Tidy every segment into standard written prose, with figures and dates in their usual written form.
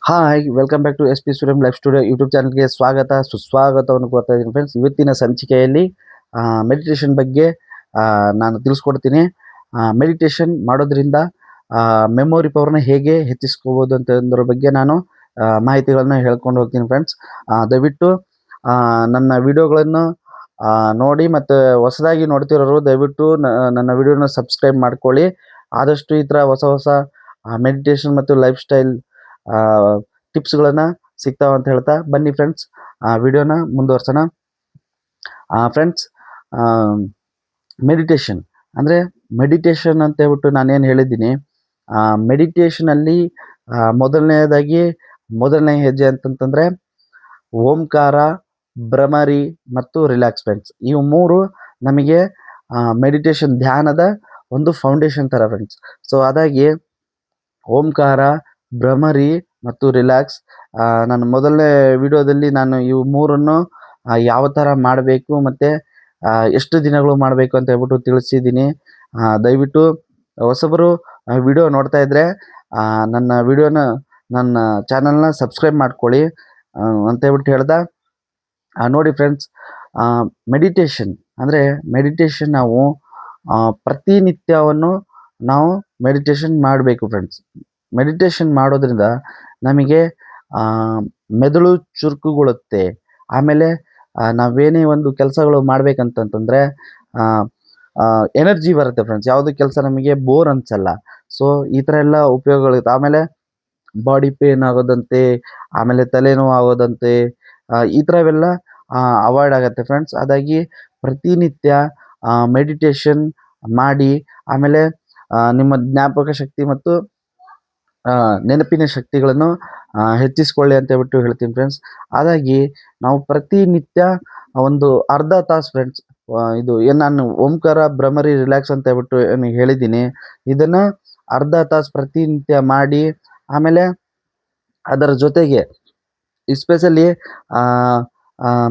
Hi welcome back to S P stadium life studio YouTube ಚಾನಲ್ಗೆ ಸ್ವಾಗತ ಸುಸ್ವಾಗತವನ್ನು ಕೋರ್ತಾ ಇದ್ದೀನಿ ಫ್ರೆಂಡ್ಸ್. ಇವತ್ತಿನ ಸಂಚಿಕೆಯಲ್ಲಿ ಮೆಡಿಟೇಷನ್ ಬಗ್ಗೆ ನಾನು ತಿಳಿಸ್ಕೊಡ್ತೀನಿ. ಮೆಡಿಟೇಷನ್ ಮಾಡೋದ್ರಿಂದ ಮೆಮೊರಿ ಪವರ್ನ ಹೇಗೆ ಹೆಚ್ಚಿಸ್ಕೋಬೋದು ಅಂತಂದ್ರ ಬಗ್ಗೆ ನಾನು ಮಾಹಿತಿಗಳನ್ನ ಹೇಳ್ಕೊಂಡು ಹೋಗ್ತೀನಿ ಫ್ರೆಂಡ್ಸ್. ದಯವಿಟ್ಟು ನನ್ನ ವಿಡಿಯೋಗಳನ್ನು ನೋಡಿ ಮತ್ತು ಹೊಸದಾಗಿ ನೋಡ್ತಿರೋರು ದಯವಿಟ್ಟು ನನ್ನ ವಿಡಿಯೋನ ಸಬ್ಸ್ಕ್ರೈಬ್ ಮಾಡ್ಕೊಳ್ಳಿ. ಆದಷ್ಟು ಈ ಥರ ಹೊಸ ಹೊಸ ಮೆಡಿಟೇಷನ್ ಮತ್ತು ಲೈಫ್ ಸ್ಟೈಲ್ ಟಿಪ್ಸ್ಗಳನ್ನು ಸಿಗ್ತಾವ ಅಂತ ಹೇಳ್ತಾ ಬನ್ನಿ ಫ್ರೆಂಡ್ಸ್, ವಿಡಿಯೋನ ಮುಂದುವರ್ಸೋಣ. ಫ್ರೆಂಡ್ಸ್, ಮೆಡಿಟೇಷನ್ ಅಂದರೆ ಮೆಡಿಟೇಷನ್ ಅಂತ ಹೇಳ್ಬಿಟ್ಟು ನಾನೇನು ಹೇಳಿದ್ದೀನಿ, ಮೆಡಿಟೇಷನಲ್ಲಿ ಮೊದಲನೇ ಹೆಜ್ಜೆ ಅಂತಂತಂದರೆ ಓಂಕಾರ, ಭ್ರಮರಿ ಮತ್ತು ರಿಲ್ಯಾಕ್ಸ್ ಫ್ರೆಂಡ್ಸ್. ಇವು ಮೂರು ನಮಗೆ ಮೆಡಿಟೇಷನ್ ಧ್ಯಾನದ ಒಂದು ಫೌಂಡೇಶನ್ ಥರ ಫ್ರೆಂಡ್ಸ್. ಸೊ ಅದಾಗಿ ಓಂಕಾರ, ಭ್ರಮರಿ ಮತ್ತು ರಿಲ್ಯಾಕ್ಸ್, ನಾನು ಮೊದಲನೇ ವಿಡಿಯೋದಲ್ಲಿ ನಾನು ಇವು ಮೂರನ್ನು ಯಾವ ಥರ ಮಾಡಬೇಕು ಮತ್ತು ಎಷ್ಟು ದಿನಗಳು ಮಾಡಬೇಕು ಅಂತ ಹೇಳ್ಬಿಟ್ಟು ತಿಳಿಸಿದ್ದೀನಿ. ದಯವಿಟ್ಟು ಹೊಸಬರು ವಿಡಿಯೋ ನೋಡ್ತಾ ಇದ್ದರೆ ನನ್ನ ವಿಡಿಯೋನ ನನ್ನ ಚಾನಲ್ನ ಸಬ್ಸ್ಕ್ರೈಬ್ ಮಾಡ್ಕೊಳ್ಳಿ ಅಂತ ಹೇಳ್ಬಿಟ್ಟು ಹೇಳ್ದ. ನೋಡಿ ಫ್ರೆಂಡ್ಸ್, ಮೆಡಿಟೇಷನ್ ನಾವು ಪ್ರತಿನಿತ್ಯವನ್ನು ನಾವು ಮೆಡಿಟೇಷನ್ ಮಾಡಬೇಕು ಫ್ರೆಂಡ್ಸ್. ಮೆಡಿಟೇಷನ್ ಮಾಡೋದ್ರಿಂದ ನಮಗೆ ಮೆದುಳು ಚುರುಕುಗೊಳ್ಳುತ್ತೆ. ಆಮೇಲೆ ನಾವೇನೇ ಒಂದು ಕೆಲಸಗಳು ಮಾಡ್ಬೇಕಂತಂತಂದರೆ ಎನರ್ಜಿ ಬರುತ್ತೆ ಫ್ರೆಂಡ್ಸ್. ಯಾವುದೇ ಕೆಲಸ ನಮಗೆ ಬೋರ್ ಅನ್ಸಲ್ಲ. ಸೊ ಈ ಥರ ಎಲ್ಲ ಉಪಯೋಗಗಳಿರುತ್ತೆ. ಆಮೇಲೆ ಬಾಡಿ ಪೇನ್ ಆಗೋದಂತೆ, ಆಮೇಲೆ ತಲೆನೋವು ಆಗೋದಂತೆ, ಈ ಥರವೆಲ್ಲ ಅವಾಯ್ಡ್ ಆಗುತ್ತೆ ಫ್ರೆಂಡ್ಸ್. ಅದಾಗಿ ಪ್ರತಿನಿತ್ಯ ಮೆಡಿಟೇಷನ್ ಮಾಡಿ, ಆಮೇಲೆ ನಿಮ್ಮ ಜ್ಞಾಪಕ ಶಕ್ತಿ ಮತ್ತು ನೆನಪಿನ ಶಕ್ತಿಗಳನ್ನು ಹೆಚ್ಚಿಸ್ಕೊಳ್ಳಿ ಅಂತ ಹೇಳ್ಬಿಟ್ಟು ಹೇಳ್ತೀನಿ ಫ್ರೆಂಡ್ಸ್. ಹಾಗಾಗಿ ನಾವು ಪ್ರತಿನಿತ್ಯ ಒಂದು ಅರ್ಧ ತಾಸು ಫ್ರೆಂಡ್ಸ್, ಇದು ಏನು ನಾನು ಓಂಕಾರ, ಭ್ರಮರಿ, ರಿಲ್ಯಾಕ್ಸ್ ಅಂತ ಹೇಳ್ಬಿಟ್ಟು ಏನು ಹೇಳಿದ್ದೀನಿ, ಇದನ್ನು ಅರ್ಧ ತಾಸು ಪ್ರತಿನಿತ್ಯ ಮಾಡಿ, ಆಮೇಲೆ ಅದರ ಜೊತೆಗೆ ಎಸ್ಪೆಷಲಿ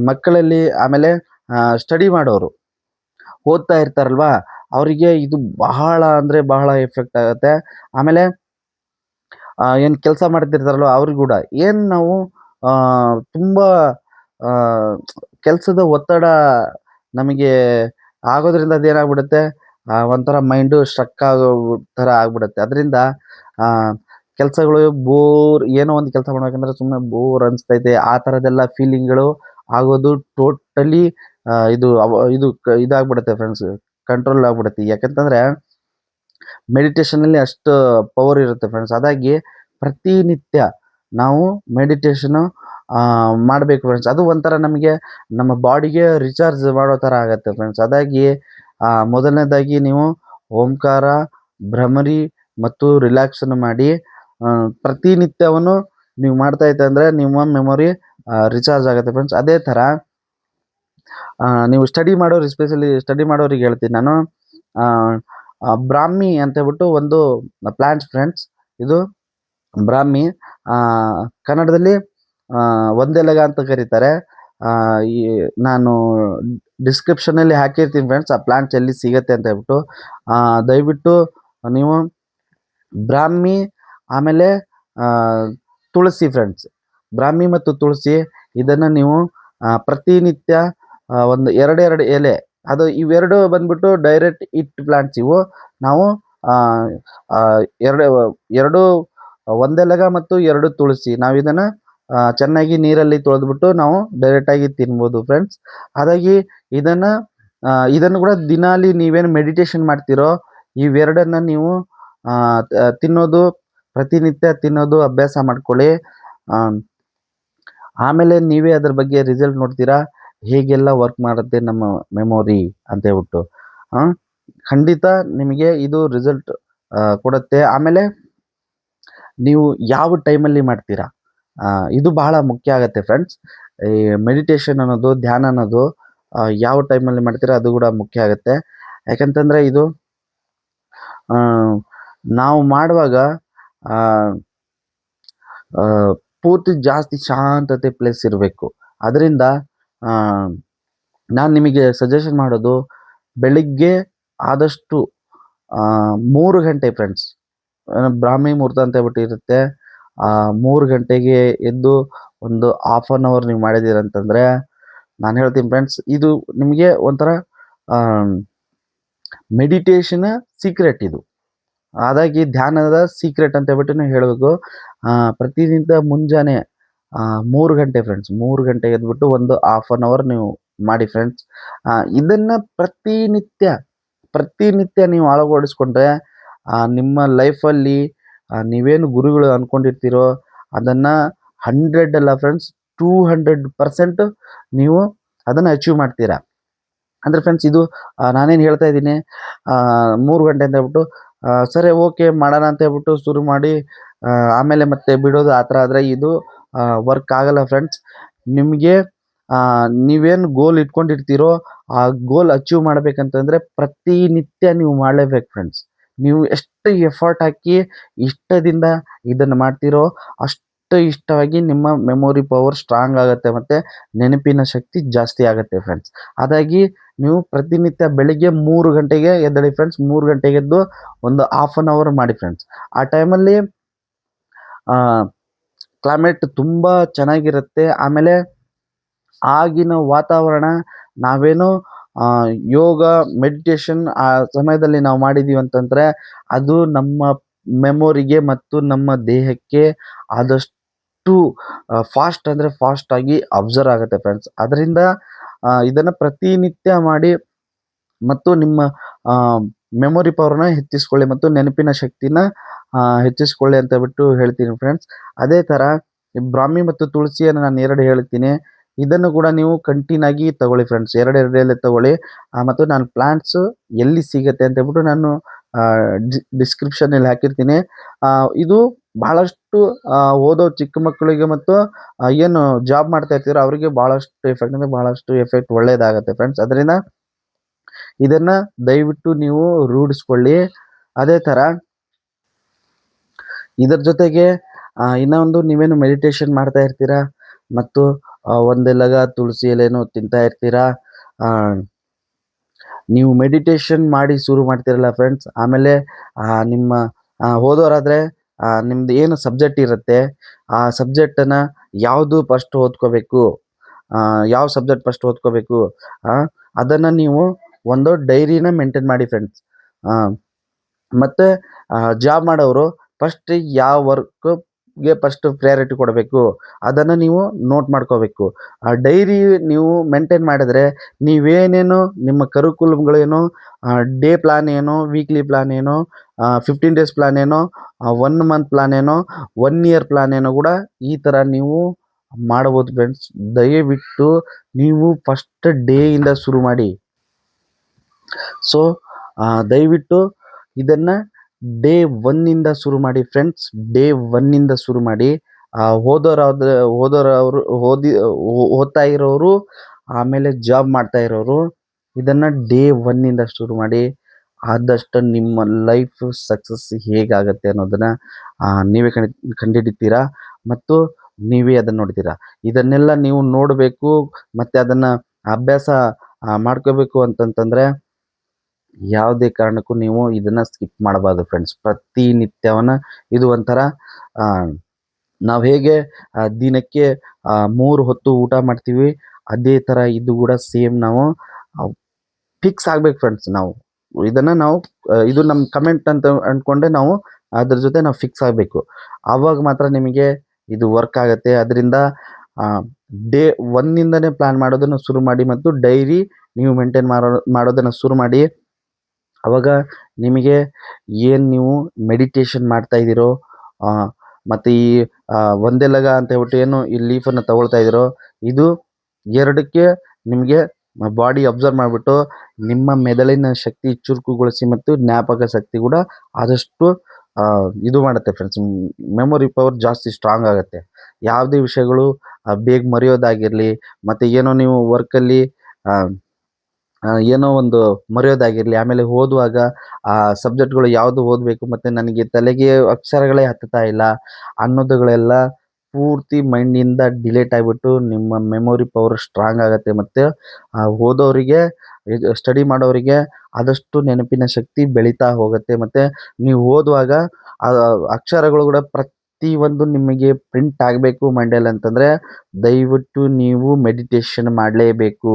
ಮಕ್ಕಳಲ್ಲಿ, ಆಮೇಲೆ ಸ್ಟಡಿ ಮಾಡೋರು ಓದ್ತಾ ಇರ್ತಾರಲ್ವಾ, ಅವರಿಗೆ ಇದು ಬಹಳ ಅಂದರೆ ಬಹಳ ಎಫೆಕ್ಟ್ ಆಗುತ್ತೆ. ಆಮೇಲೆ ಏನು ಕೆಲಸ ಮಾಡ್ತಿರ್ತಾರಲ್ವ ಅವ್ರಿಗೆ ಕೂಡ ಏನು ನಾವು ತುಂಬ ಕೆಲಸದ ಒತ್ತಡ ನಮಗೆ ಆಗೋದ್ರಿಂದ ಅದೇನಾಗ್ಬಿಡುತ್ತೆ, ಒಂಥರ ಮೈಂಡು ಸ್ಟ್ರಕ್ ಆಗೋ ಥರ ಆಗ್ಬಿಡುತ್ತೆ. ಅದರಿಂದ ಕೆಲಸಗಳು ಏನೋ ಒಂದು ಕೆಲಸ ಮಾಡ್ಬೇಕಂದ್ರೆ ಸುಮ್ಮನೆ ಬೋರ್ ಅನಿಸ್ತೈತೆ, ಆ ಥರದ್ದೆಲ್ಲ ಫೀಲಿಂಗ್ಗಳು ಆಗೋದು ಟೋಟಲಿ ಇದಾಗ್ಬಿಡುತ್ತೆ ಫ್ರೆಂಡ್ಸ್, ಕಂಟ್ರೋಲ್ ಆಗ್ಬಿಡುತ್ತೆ. ಯಾಕಂತಂದರೆ ಮೆಡಿಟೇಷನಲ್ಲಿ ಅಷ್ಟು ಪವರ್ ಇರುತ್ತೆ ಫ್ರೆಂಡ್ಸ್. ಅದಾಗಿ ಪ್ರತಿನಿತ್ಯ ನಾವು ಮೆಡಿಟೇಷನು ಮಾಡಬೇಕು ಫ್ರೆಂಡ್ಸ್. ಅದು ಒಂಥರ ನಮಗೆ ನಮ್ಮ ಬಾಡಿಗೆ ರಿಚಾರ್ಜ್ ಮಾಡೋ ಥರ ಆಗುತ್ತೆ ಫ್ರೆಂಡ್ಸ್. ಅದಾಗಿ ಮೊದಲನೇದಾಗಿ ನೀವು ಓಂಕಾರ, ಭ್ರಮರಿ ಮತ್ತು ರಿಲ್ಯಾಕ್ಸನ್ನು ಮಾಡಿ ಪ್ರತಿನಿತ್ಯವನ್ನು ನೀವು ಮಾಡ್ತಾ ಇದ್ದೆ ಅಂದರೆ ನಿಮ್ಮ ಮೆಮೊರಿ ರಿಚಾರ್ಜ್ ಆಗುತ್ತೆ ಫ್ರೆಂಡ್ಸ್. ಅದೇ ಥರ ನೀವು ಎಸ್ಪೆಷಲಿ ಸ್ಟಡಿ ಮಾಡೋರಿಗೆ ಹೇಳ್ತೀನಿ ನಾನು. ಬ್ರಾಹ್ಮಿ ಅಂತ ಹೇಳ್ಬಿಟ್ಟು ಒಂದು ಪ್ಲಾಂಟ್ಸ್ ಫ್ರೆಂಡ್ಸ್. ಇದು ಬ್ರಾಹ್ಮಿ ಕನ್ನಡದಲ್ಲಿ ಒಂದೆಲಗ ಅಂತ ಕರೀತಾರೆ. ನಾನು ಡಿಸ್ಕ್ರಿಪ್ಷನಲ್ಲಿ ಹಾಕಿರ್ತೀನಿ ಫ್ರೆಂಡ್ಸ್, ಆ ಪ್ಲಾಂಟ್ಸ್ ಎಲ್ಲಿ ಸಿಗತ್ತೆ ಅಂತ ಹೇಳ್ಬಿಟ್ಟು. ದಯವಿಟ್ಟು ನೀವು ಬ್ರಾಹ್ಮಿ, ಆಮೇಲೆ ತುಳಸಿ ಫ್ರೆಂಡ್ಸ್, ಬ್ರಾಹ್ಮಿ ಮತ್ತು ತುಳಸಿ ಇದನ್ನು ನೀವು ಪ್ರತಿನಿತ್ಯ ಒಂದು ಎರಡೆರಡು ಎಲೆ, ಅದು ಇವೆರಡು ಬಂದ್ಬಿಟ್ಟು ಡೈರೆಕ್ಟ್ ಪ್ಲಾಂಟ್ಸ್. ಇವು ನಾವು ಎರಡು ಒಂದೆಲಗ ಮತ್ತು 2 ತುಳಸಿ, ನಾವು ಇದನ್ನು ಚೆನ್ನಾಗಿ ನೀರಲ್ಲಿ ತೊಳೆದ್ಬಿಟ್ಟು ನಾವು ಡೈರೆಕ್ಟಾಗಿ ತಿನ್ಬೋದು ಫ್ರೆಂಡ್ಸ್. ಹಾಗಾಗಿ ಇದನ್ನು ಕೂಡ ದಿನಾಲಿ ನೀವೇನು ಮೆಡಿಟೇಷನ್ ಮಾಡ್ತೀರೋ ಇವೆರಡನ್ನು ನೀವು ಪ್ರತಿನಿತ್ಯ ತಿನ್ನೋದು ಅಭ್ಯಾಸ ಮಾಡ್ಕೊಳ್ಳಿ. ಆಮೇಲೆ ನೀವೇ ಅದ್ರ ಬಗ್ಗೆ ರಿಸಲ್ಟ್ ನೋಡ್ತೀರಾ, ಹೇಗೆಲ್ಲ ವರ್ಕ್ ಮಾಡುತ್ತೆ ನಮ್ಮ ಮೆಮೊರಿ ಅಂತ ಹೇಳ್ಬಿಟ್ಟು. ಖಂಡಿತ ನಿಮಗೆ ಇದು ರಿಸಲ್ಟ್ ಕೊಡುತ್ತೆ. ಆಮೇಲೆ ನೀವು ಯಾವ ಟೈಮಲ್ಲಿ ಮಾಡ್ತೀರಾ, ಇದು ಬಹಳ ಮುಖ್ಯ ಆಗುತ್ತೆ ಫ್ರೆಂಡ್ಸ್. ಈ ಮೆಡಿಟೇಷನ್ ಅನ್ನೋದು, ಧ್ಯಾನ ಅನ್ನೋದು ಯಾವ ಟೈಮಲ್ಲಿ ಮಾಡ್ತೀರಾ ಅದು ಕೂಡ ಮುಖ್ಯ ಆಗುತ್ತೆ. ಯಾಕಂತಂದರೆ ಇದು ನಾವು ಮಾಡುವಾಗ ಪೂರ್ತಿ ಜಾಸ್ತಿ ಶಾಂತತೆ ಪ್ಲೇಸ್ ಇರಬೇಕು. ಅದರಿಂದ ನಾನು ನಿಮಗೆ ಸಜೆಷನ್ ಮಾಡೋದು, ಬೆಳಿಗ್ಗೆ ಆದಷ್ಟು 3 ಗಂಟೆ ಫ್ರೆಂಡ್ಸ್, ಬ್ರಾಹ್ಮಿ ಮುಹೂರ್ತ ಅಂತ ಹೇಳ್ಬಿಟ್ಟು ಇರುತ್ತೆ. 3 ಗಂಟೆಗೆ ಎದ್ದು ಒಂದು ಹಾಫ್ ಆನ್ ಅವರ್ ನೀವು ಮಾಡಿದ್ದೀರಂತಂದರೆ ನಾನು ಹೇಳ್ತೀನಿ ಫ್ರೆಂಡ್ಸ್, ಇದು ನಿಮಗೆ ಒಂಥರ ಮೆಡಿಟೇಷನ್ ಸೀಕ್ರೆಟ್ ಇದು. ಹಾಗಾಗಿ ಧ್ಯಾನದ ಸೀಕ್ರೆಟ್ ಅಂತ ಹೇಳ್ಬಿಟ್ಟು ಹೇಳಬೇಕು. ಪ್ರತಿನಿತ್ಯ ಮುಂಜಾನೆ 3 ಗಂಟೆ ಫ್ರೆಂಡ್ಸ್, 3 ಗಂಟೆಗೆ ಎದ್ಬಿಟ್ಟು ಒಂದು ಹಾಫ್ ಆನ್ ಅವರ್ ನೀವು ಮಾಡಿ ಫ್ರೆಂಡ್ಸ್. ಇದನ್ನು ಪ್ರತಿನಿತ್ಯ ನೀವು ಅಳವಡಿಸ್ಕೊಂಡ್ರೆ ನಿಮ್ಮ ಲೈಫಲ್ಲಿ ನೀವೇನು ಗುರಿಗಳು ಅಂದ್ಕೊಂಡಿರ್ತೀರೋ ಅದನ್ನು 100 ಅಲ್ಲ ಫ್ರೆಂಡ್ಸ್, 200% ನೀವು ಅದನ್ನು ಅಚೀವ್ ಮಾಡ್ತೀರಾ. ಅಂದರೆ ಫ್ರೆಂಡ್ಸ್ ಇದು ನಾನೇನು ಹೇಳ್ತಾ ಇದ್ದೀನಿ, 3 ಗಂಟೆ ಅಂತ ಹೇಳ್ಬಿಟ್ಟು ಸರಿ ಓಕೆ ಮಾಡೋಣ ಅಂತ ಹೇಳ್ಬಿಟ್ಟು ಶುರು ಮಾಡಿ ಆಮೇಲೆ ಮತ್ತೆ ಬಿಡೋದು ಆ ಥರ ಆದರೆ ಇದು ವರ್ಕ್ ಆಗಲ್ಲ ಫ್ರೆಂಡ್ಸ್. ನಿಮಗೆ ನೀವೇನು ಗೋಲ್ ಇಟ್ಕೊಂಡಿರ್ತೀರೋ ಆ ಗೋಲ್ ಅಚೀವ್ ಮಾಡಬೇಕಂತಂದರೆ ಪ್ರತಿನಿತ್ಯ ನೀವು ಮಾಡಲೇಬೇಕು ಫ್ರೆಂಡ್ಸ್. ನೀವು ಎಷ್ಟು ಎಫರ್ಟ್ ಹಾಕಿ ಇಷ್ಟದಿಂದ ಇದನ್ನು ಮಾಡ್ತೀರೋ ಅಷ್ಟು ಇಷ್ಟವಾಗಿ ನಿಮ್ಮ ಮೆಮೊರಿ ಪವರ್ ಸ್ಟ್ರಾಂಗ್ ಆಗುತ್ತೆ ಮತ್ತು ನೆನಪಿನ ಶಕ್ತಿ ಜಾಸ್ತಿ ಆಗುತ್ತೆ ಫ್ರೆಂಡ್ಸ್. ಹಾಗಾಗಿ ನೀವು ಪ್ರತಿನಿತ್ಯ ಬೆಳಿಗ್ಗೆ 3 ಗಂಟೆಗೆ ಎದ್ದೇಳಿ ಫ್ರೆಂಡ್ಸ್. 3 ಗಂಟೆಗೆ ಎದ್ದು ಒಂದು ಹಾಫ್ ಆನ್ ಅವರ್ ಮಾಡಿ ಫ್ರೆಂಡ್ಸ್. ಆ ಟೈಮಲ್ಲಿ ಕ್ಲೈಮೇಟ್ ತುಂಬ ಚೆನ್ನಾಗಿರುತ್ತೆ. ಆಮೇಲೆ ಆಗಿನ ವಾತಾವರಣ ನಾವೇನೋ ಯೋಗ ಮೆಡಿಟೇಷನ್ ಆ ಸಮಯದಲ್ಲಿ ನಾವು ಮಾಡಿದ್ದೀವಿ ಅಂತಂದರೆ ಅದು ನಮ್ಮ ಮೆಮೊರಿಗೆ ಮತ್ತು ನಮ್ಮ ದೇಹಕ್ಕೆ ಆದಷ್ಟು ಫಾಸ್ಟ್ ಅಂದರೆ ಫಾಸ್ಟಾಗಿ ಅಬ್ಸರ್ವ್ ಆಗುತ್ತೆ ಫ್ರೆಂಡ್ಸ್. ಅದರಿಂದ ಇದನ್ನು ಪ್ರತಿನಿತ್ಯ ಮಾಡಿ ಮತ್ತು ನಿಮ್ಮ ಮೆಮೊರಿ ಪವರ್ನ ಹೆಚ್ಚಿಸ್ಕೊಳ್ಳಿ ಮತ್ತು ನೆನಪಿನ ಶಕ್ತಿನ ಹೆಚ್ಚಿಸ್ಕೊಳ್ಳಿ ಅಂತ ಬಿಟ್ಟು ಹೇಳ್ತೀನಿ ಫ್ರೆಂಡ್ಸ್. ಅದೇ ಥರ ಬ್ರಾಹ್ಮಿ ಮತ್ತು ತುಳಸಿಯನ್ನು ನಾನು 2 ಹೇಳ್ತೀನಿ. ಇದನ್ನು ಕೂಡ ನೀವು ಕಂಟಿನ್ಯೂ ಆಗಿ ತಗೊಳ್ಳಿ ಫ್ರೆಂಡ್ಸ್. 2 ಎಲೆ ತಗೊಳ್ಳಿ. ಮತ್ತು ನಾನು ಪ್ಲಾಂಟ್ಸು ಎಲ್ಲಿ ಸಿಗುತ್ತೆ ಅಂತ ಹೇಳ್ಬಿಟ್ಟು ನಾನು ಡಿಸ್ಕ್ರಿಪ್ಷನಲ್ಲಿ ಹಾಕಿರ್ತೀನಿ. ಇದು ಬಹಳಷ್ಟು ಓದೋ ಚಿಕ್ಕ ಮಕ್ಕಳಿಗೆ ಮತ್ತು ಏನು ಜಾಬ್ ಮಾಡ್ತಾ ಇರ್ತೀರೋ ಅವರಿಗೆ ಭಾಳಷ್ಟು ಎಫೆಕ್ಟ್ ಒಳ್ಳೆಯದಾಗುತ್ತೆ ಫ್ರೆಂಡ್ಸ್. ಅದರಿಂದ ಇದನ್ನು ದಯವಿಟ್ಟು ನೀವು ರೂಢಿಸ್ಕೊಳ್ಳಿ. ಅದೇ ಥರ ಇದರ ಜೊತೆಗೆ ಇನ್ನೊಂದು, ನೀವೇನು ಮೆಡಿಟೇಷನ್ ಮಾಡ್ತಾ ಇರ್ತೀರಾ ಮತ್ತು ಒಂದೆಲಗ ತುಳಸಿ ಎಲೆನೂ ತಿಂತಾ ಇರ್ತೀರಾ, ನೀವು ಮೆಡಿಟೇಷನ್ ಮಾಡಿ ಶುರು ಮಾಡ್ತೀರಲ್ಲ ಫ್ರೆಂಡ್ಸ್. ಆಮೇಲೆ ನಿಮ್ಮ ಓದೋರಾದರೆ ನಿಮ್ದು ಏನು ಸಬ್ಜೆಕ್ಟ್ ಇರುತ್ತೆ ಆ ಸಬ್ಜೆಕ್ಟನ್ನು ಯಾವುದು ಫಸ್ಟ್ ಓದ್ಕೋಬೇಕು, ಯಾವ ಸಬ್ಜೆಕ್ಟ್ ಫಸ್ಟ್ ಓದ್ಕೋಬೇಕು ಅದನ್ನು ನೀವು ಒಂದು ಡೈರಿನ ಮೇಂಟೈನ್ ಮಾಡಿ ಫ್ರೆಂಡ್ಸ್. ಮತ್ತು ಜಾಬ್ ಮಾಡೋರು ಫಸ್ಟ್ ಯಾವ ವರ್ಕ್ಗೆ ಫಸ್ಟ್ ಪ್ರಯಾರಿಟಿ ಕೊಡಬೇಕು ಅದನ್ನು ನೀವು ನೋಟ್ ಮಾಡ್ಕೋಬೇಕು. ಆ ಡೈರಿ ನೀವು ಮೇಂಟೈನ್ ಮಾಡಿದ್ರೆ ನೀವೇನೇನು ನಿಮ್ಮ ಕರಿಕ್ಯುಲಮ್ಗಳೇನು, ಡೇ ಪ್ಲಾನ್ ಏನು, ವೀಕ್ಲಿ ಪ್ಲಾನ್ ಏನು, 15 ಡೇಸ್ ಪ್ಲಾನ್ ಏನೋ, 1 ಮಂತ್ ಪ್ಲಾನ್ ಏನೋ, 1 ಇಯರ್ ಪ್ಲಾನ್ ಏನೋ ಕೂಡ ಈ ಥರ ನೀವು ಮಾಡ್ಬೋದು ಫ್ರೆಂಡ್ಸ್. ದಯವಿಟ್ಟು ನೀವು ಫಸ್ಟ್ ಡೇಯಿಂದ ಶುರು ಮಾಡಿ. ಸೊ ದಯವಿಟ್ಟು ಇದನ್ನು ಡೇ 1ಇಂದ ಶುರು ಮಾಡಿ ಫ್ರೆಂಡ್ಸ್. ಡೇ 1ಇಂದ ಶುರು ಮಾಡಿ. ಓದ್ತಾ ಇರೋರು ಆಮೇಲೆ ಜಾಬ್ ಮಾಡ್ತಾ ಇರೋರು ಇದನ್ನು ಡೇ 1ಇಂದ ಶುರು ಮಾಡಿ. ಆದಷ್ಟು ನಿಮ್ಮ ಲೈಫ್ ಸಕ್ಸಸ್ ಹೇಗಾಗುತ್ತೆ ಅನ್ನೋದನ್ನು ನೀವೇ ಕಂಡುಹಿಡಿತೀರಾ ಮತ್ತು ನೀವೇ ಅದನ್ನು ನೋಡ್ತೀರಾ. ಇದನ್ನೆಲ್ಲ ನೀವು ನೋಡಬೇಕು ಮತ್ತು ಅದನ್ನು ಅಭ್ಯಾಸ ಮಾಡ್ಕೋಬೇಕು ಅಂತಂತಂದರೆ ಯಾವುದೇ ಕಾರಣಕ್ಕೂ ನೀವು ಇದನ್ನು ಸ್ಕಿಪ್ ಮಾಡಬಾರ್ದು ಫ್ರೆಂಡ್ಸ್. ಪ್ರತಿನಿತ್ಯವನ್ನು ಇದು ಒಂಥರ ನಾವು ಹೇಗೆ ದಿನಕ್ಕೆ 3 ಹೊತ್ತು ಊಟ ಮಾಡ್ತೀವಿ ಅದೇ ಥರ ಇದು ಕೂಡ ಸೇಮ್ ನಾವು ಫಿಕ್ಸ್ ಆಗ್ಬೇಕು ಫ್ರೆಂಡ್ಸ್. ನಾವು ಇದು ನಮ್ಮ ಕಮೆಂಟ್ ಅಂತ ಅಂದ್ಕೊಂಡೆ ನಾವು ಅದ್ರ ಜೊತೆ ನಾವು ಫಿಕ್ಸ್ ಆಗಬೇಕು. ಆವಾಗ ಮಾತ್ರ ನಿಮಗೆ ಇದು ವರ್ಕ್ ಆಗುತ್ತೆ. ಅದರಿಂದ ಡೇ 1ಇಂದನೇ ಪ್ಲ್ಯಾನ್ ಮಾಡೋದನ್ನು ಶುರು ಮಾಡಿ ಮತ್ತು ಡೈರಿ ನೀವು ಮೇಂಟೈನ್ ಮಾಡೋದನ್ನು ಶುರು ಮಾಡಿ. ಆವಾಗ ನಿಮಗೆ ಏನು ನೀವು ಮೆಡಿಟೇಷನ್ ಮಾಡ್ತಾ ಇದ್ದೀರೋ ಮತ್ತು ಈ ಒಂದೆಲಗ ಅಂತ ಹೇಳ್ಬಿಟ್ಟು ಏನು ಈ ಲೀಫನ್ನು ತಗೊಳ್ತಾ ಇದ್ದೀರೋ ಇದು 2ಕ್ಕೆ ನಿಮಗೆ ಬಾಡಿ ಅಬ್ಸರ್ವ್ ಮಾಡಿಬಿಟ್ಟು ನಿಮ್ಮ ಮೆದುಳಿನ ಶಕ್ತಿ ಚುರುಕುಗೊಳಿಸಿ ಮತ್ತು ಜ್ಞಾಪಕ ಶಕ್ತಿ ಕೂಡ ಆದಷ್ಟು ಇದು ಮಾಡುತ್ತೆ ಫ್ರೆಂಡ್ಸ್. ಮೆಮೊರಿ ಪವರ್ ಜಾಸ್ತಿ ಸ್ಟ್ರಾಂಗ್ ಆಗುತ್ತೆ. ಯಾವುದೇ ವಿಷಯಗಳು ಬೇಗ ಮರೆಯೋದಾಗಿರಲಿ ಮತ್ತು ಏನೋ ನೀವು ವರ್ಕಲ್ಲಿ ಏನೋ ಒಂದು ಮರೆಯೋದಾಗಿರಲಿ, ಆಮೇಲೆ ಓದುವಾಗ ಆ ಸಬ್ಜೆಕ್ಟ್ಗಳು ಯಾವುದು ಓದಬೇಕು ಮತ್ತು ನನಗೆ ತಲೆಗೆ ಅಕ್ಷರಗಳೇ ಹತ್ತುತ್ತಾ ಇಲ್ಲ ಅನ್ನೋದುಗಳೆಲ್ಲ ಪೂರ್ತಿ ಮೈಂಡಿಂದ ಡಿಲೀಟ್ ಆಗಿಬಿಟ್ಟು ನಿಮ್ಮ ಮೆಮೊರಿ ಪವರ್ ಸ್ಟ್ರಾಂಗ್ ಆಗುತ್ತೆ. ಮತ್ತು ಓದೋರಿಗೆ, ಸ್ಟಡಿ ಮಾಡೋರಿಗೆ ಆದಷ್ಟು ನೆನಪಿನ ಶಕ್ತಿ ಬೆಳೀತಾ ಹೋಗುತ್ತೆ. ಮತ್ತು ನೀವು ಓದುವಾಗ ಅಕ್ಷರಗಳು ಕೂಡ ಪ್ರತಿಯೊಂದು ನಿಮಗೆ ಪ್ರಿಂಟ್ ಆಗಬೇಕು ಮೈಂಡಲ್ಲಿ ಅಂತಂದರೆ ದಯವಿಟ್ಟು ನೀವು ಮೆಡಿಟೇಷನ್ ಮಾಡಲೇಬೇಕು.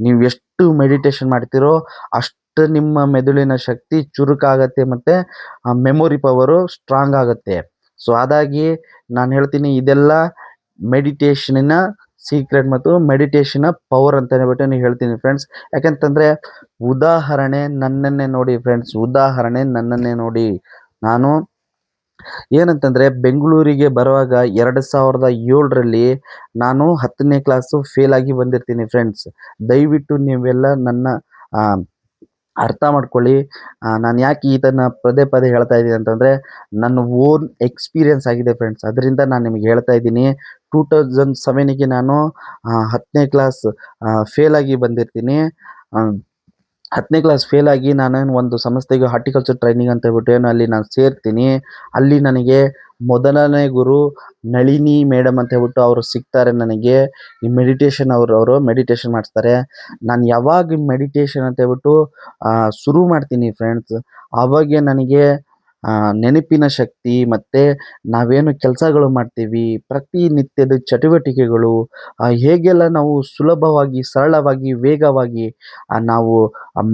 ನೀವು ಎಷ್ಟು ಮೆಡಿಟೇಷನ್ ಮಾಡ್ತೀರೋ ಅಷ್ಟು ನಿಮ್ಮ ಮೆದುಳಿನ ಶಕ್ತಿ ಚುರುಕಾಗತ್ತೆ ಮತ್ತು ಮೆಮೊರಿ ಪವರು ಸ್ಟ್ರಾಂಗ್ ಆಗುತ್ತೆ. ಸೊ ಹಾಗಾಗಿ ನಾನು ಹೇಳ್ತೀನಿ ಇದೆಲ್ಲ ಮೆಡಿಟೇಷನಿನ ಸೀಕ್ರೆಟ್ ಮತ್ತು ಮೆಡಿಟೇಷನ್ನ ಪವರ್ ಅಂತ ಹೇಳ್ಬಿಟ್ಟು ನಾನು ಹೇಳ್ತೀನಿ ಫ್ರೆಂಡ್ಸ್. ಯಾಕಂತಂದರೆ ಉದಾಹರಣೆ ನನ್ನನ್ನೇ ನೋಡಿ ಫ್ರೆಂಡ್ಸ್, ಉದಾಹರಣೆ ನನ್ನನ್ನೇ ನೋಡಿ. ನಾನು ಏನಂತಂದರೆ ಬೆಂಗಳೂರಿಗೆ ಬರುವಾಗ 2007ರಲ್ಲಿ ನಾನು 10ನೇ ಕ್ಲಾಸು ಫೇಲಾಗಿ ಬಂದಿರ್ತೀನಿ ಫ್ರೆಂಡ್ಸ್. ದಯವಿಟ್ಟು ನೀವೆಲ್ಲ ನನ್ನ ಅರ್ಥ ಮಾಡ್ಕೊಳ್ಳಿ. ನಾನು ಯಾಕೆ ಇದನ್ನು ಪದೇ ಪದೇ ಹೇಳ್ತಾ ಇದ್ದೀನಿ ಅಂತಂದರೆ ನನ್ನ ಓನ್ ಎಕ್ಸ್ಪೀರಿಯನ್ಸ್ ಆಗಿದೆ ಫ್ರೆಂಡ್ಸ್. ಅದರಿಂದ ನಾನು ನಿಮಗೆ ಹೇಳ್ತಾ ಇದ್ದೀನಿ. 2007ಗೆ ನಾನು 10ನೇ ಕ್ಲಾಸ್ ಫೇಲಾಗಿ ಬಂದಿರ್ತೀನಿ. 10ನೇ ಕ್ಲಾಸ್ ಫೇಲಾಗಿ ನಾನು ಒಂದು ಸಂಸ್ಥೆಗೆ ಹಾರ್ಟಿಕಲ್ಚರ್ ಟ್ರೈನಿಂಗ್ ಅಂತ ಹೇಳ್ಬಿಟ್ಟು ಏನು ಅಲ್ಲಿ ನಾನು ಸೇರ್ತೀನಿ. ಅಲ್ಲಿ ನನಗೆ ಮೊದಲನೇ ಗುರು ನಳಿನಿ ಮೇಡಮ್ ಅಂತ ಹೇಳ್ಬಿಟ್ಟು ಅವರು ಸಿಗ್ತಾರೆ ನನಗೆ. ಈ ಮೆಡಿಟೇಷನ್ ಅವರು ಮೆಡಿಟೇಷನ್ ಮಾಡಿಸ್ತಾರೆ. ನಾನು ಯಾವಾಗ ಮೆಡಿಟೇಷನ್ ಅಂತ ಹೇಳ್ಬಿಟ್ಟು ಶುರು ಮಾಡ್ತೀನಿ ಫ್ರೆಂಡ್ಸ್, ಆವಾಗೆ ನನಗೆ ನೆನಪಿನ ಶಕ್ತಿ ಮತ್ತು ನಾವೇನು ಕೆಲಸಗಳು ಮಾಡ್ತೀವಿ, ಪ್ರತಿನಿತ್ಯದ ಚಟುವಟಿಕೆಗಳು ಹೇಗೆಲ್ಲ ನಾವು ಸುಲಭವಾಗಿ, ಸರಳವಾಗಿ, ವೇಗವಾಗಿ ನಾವು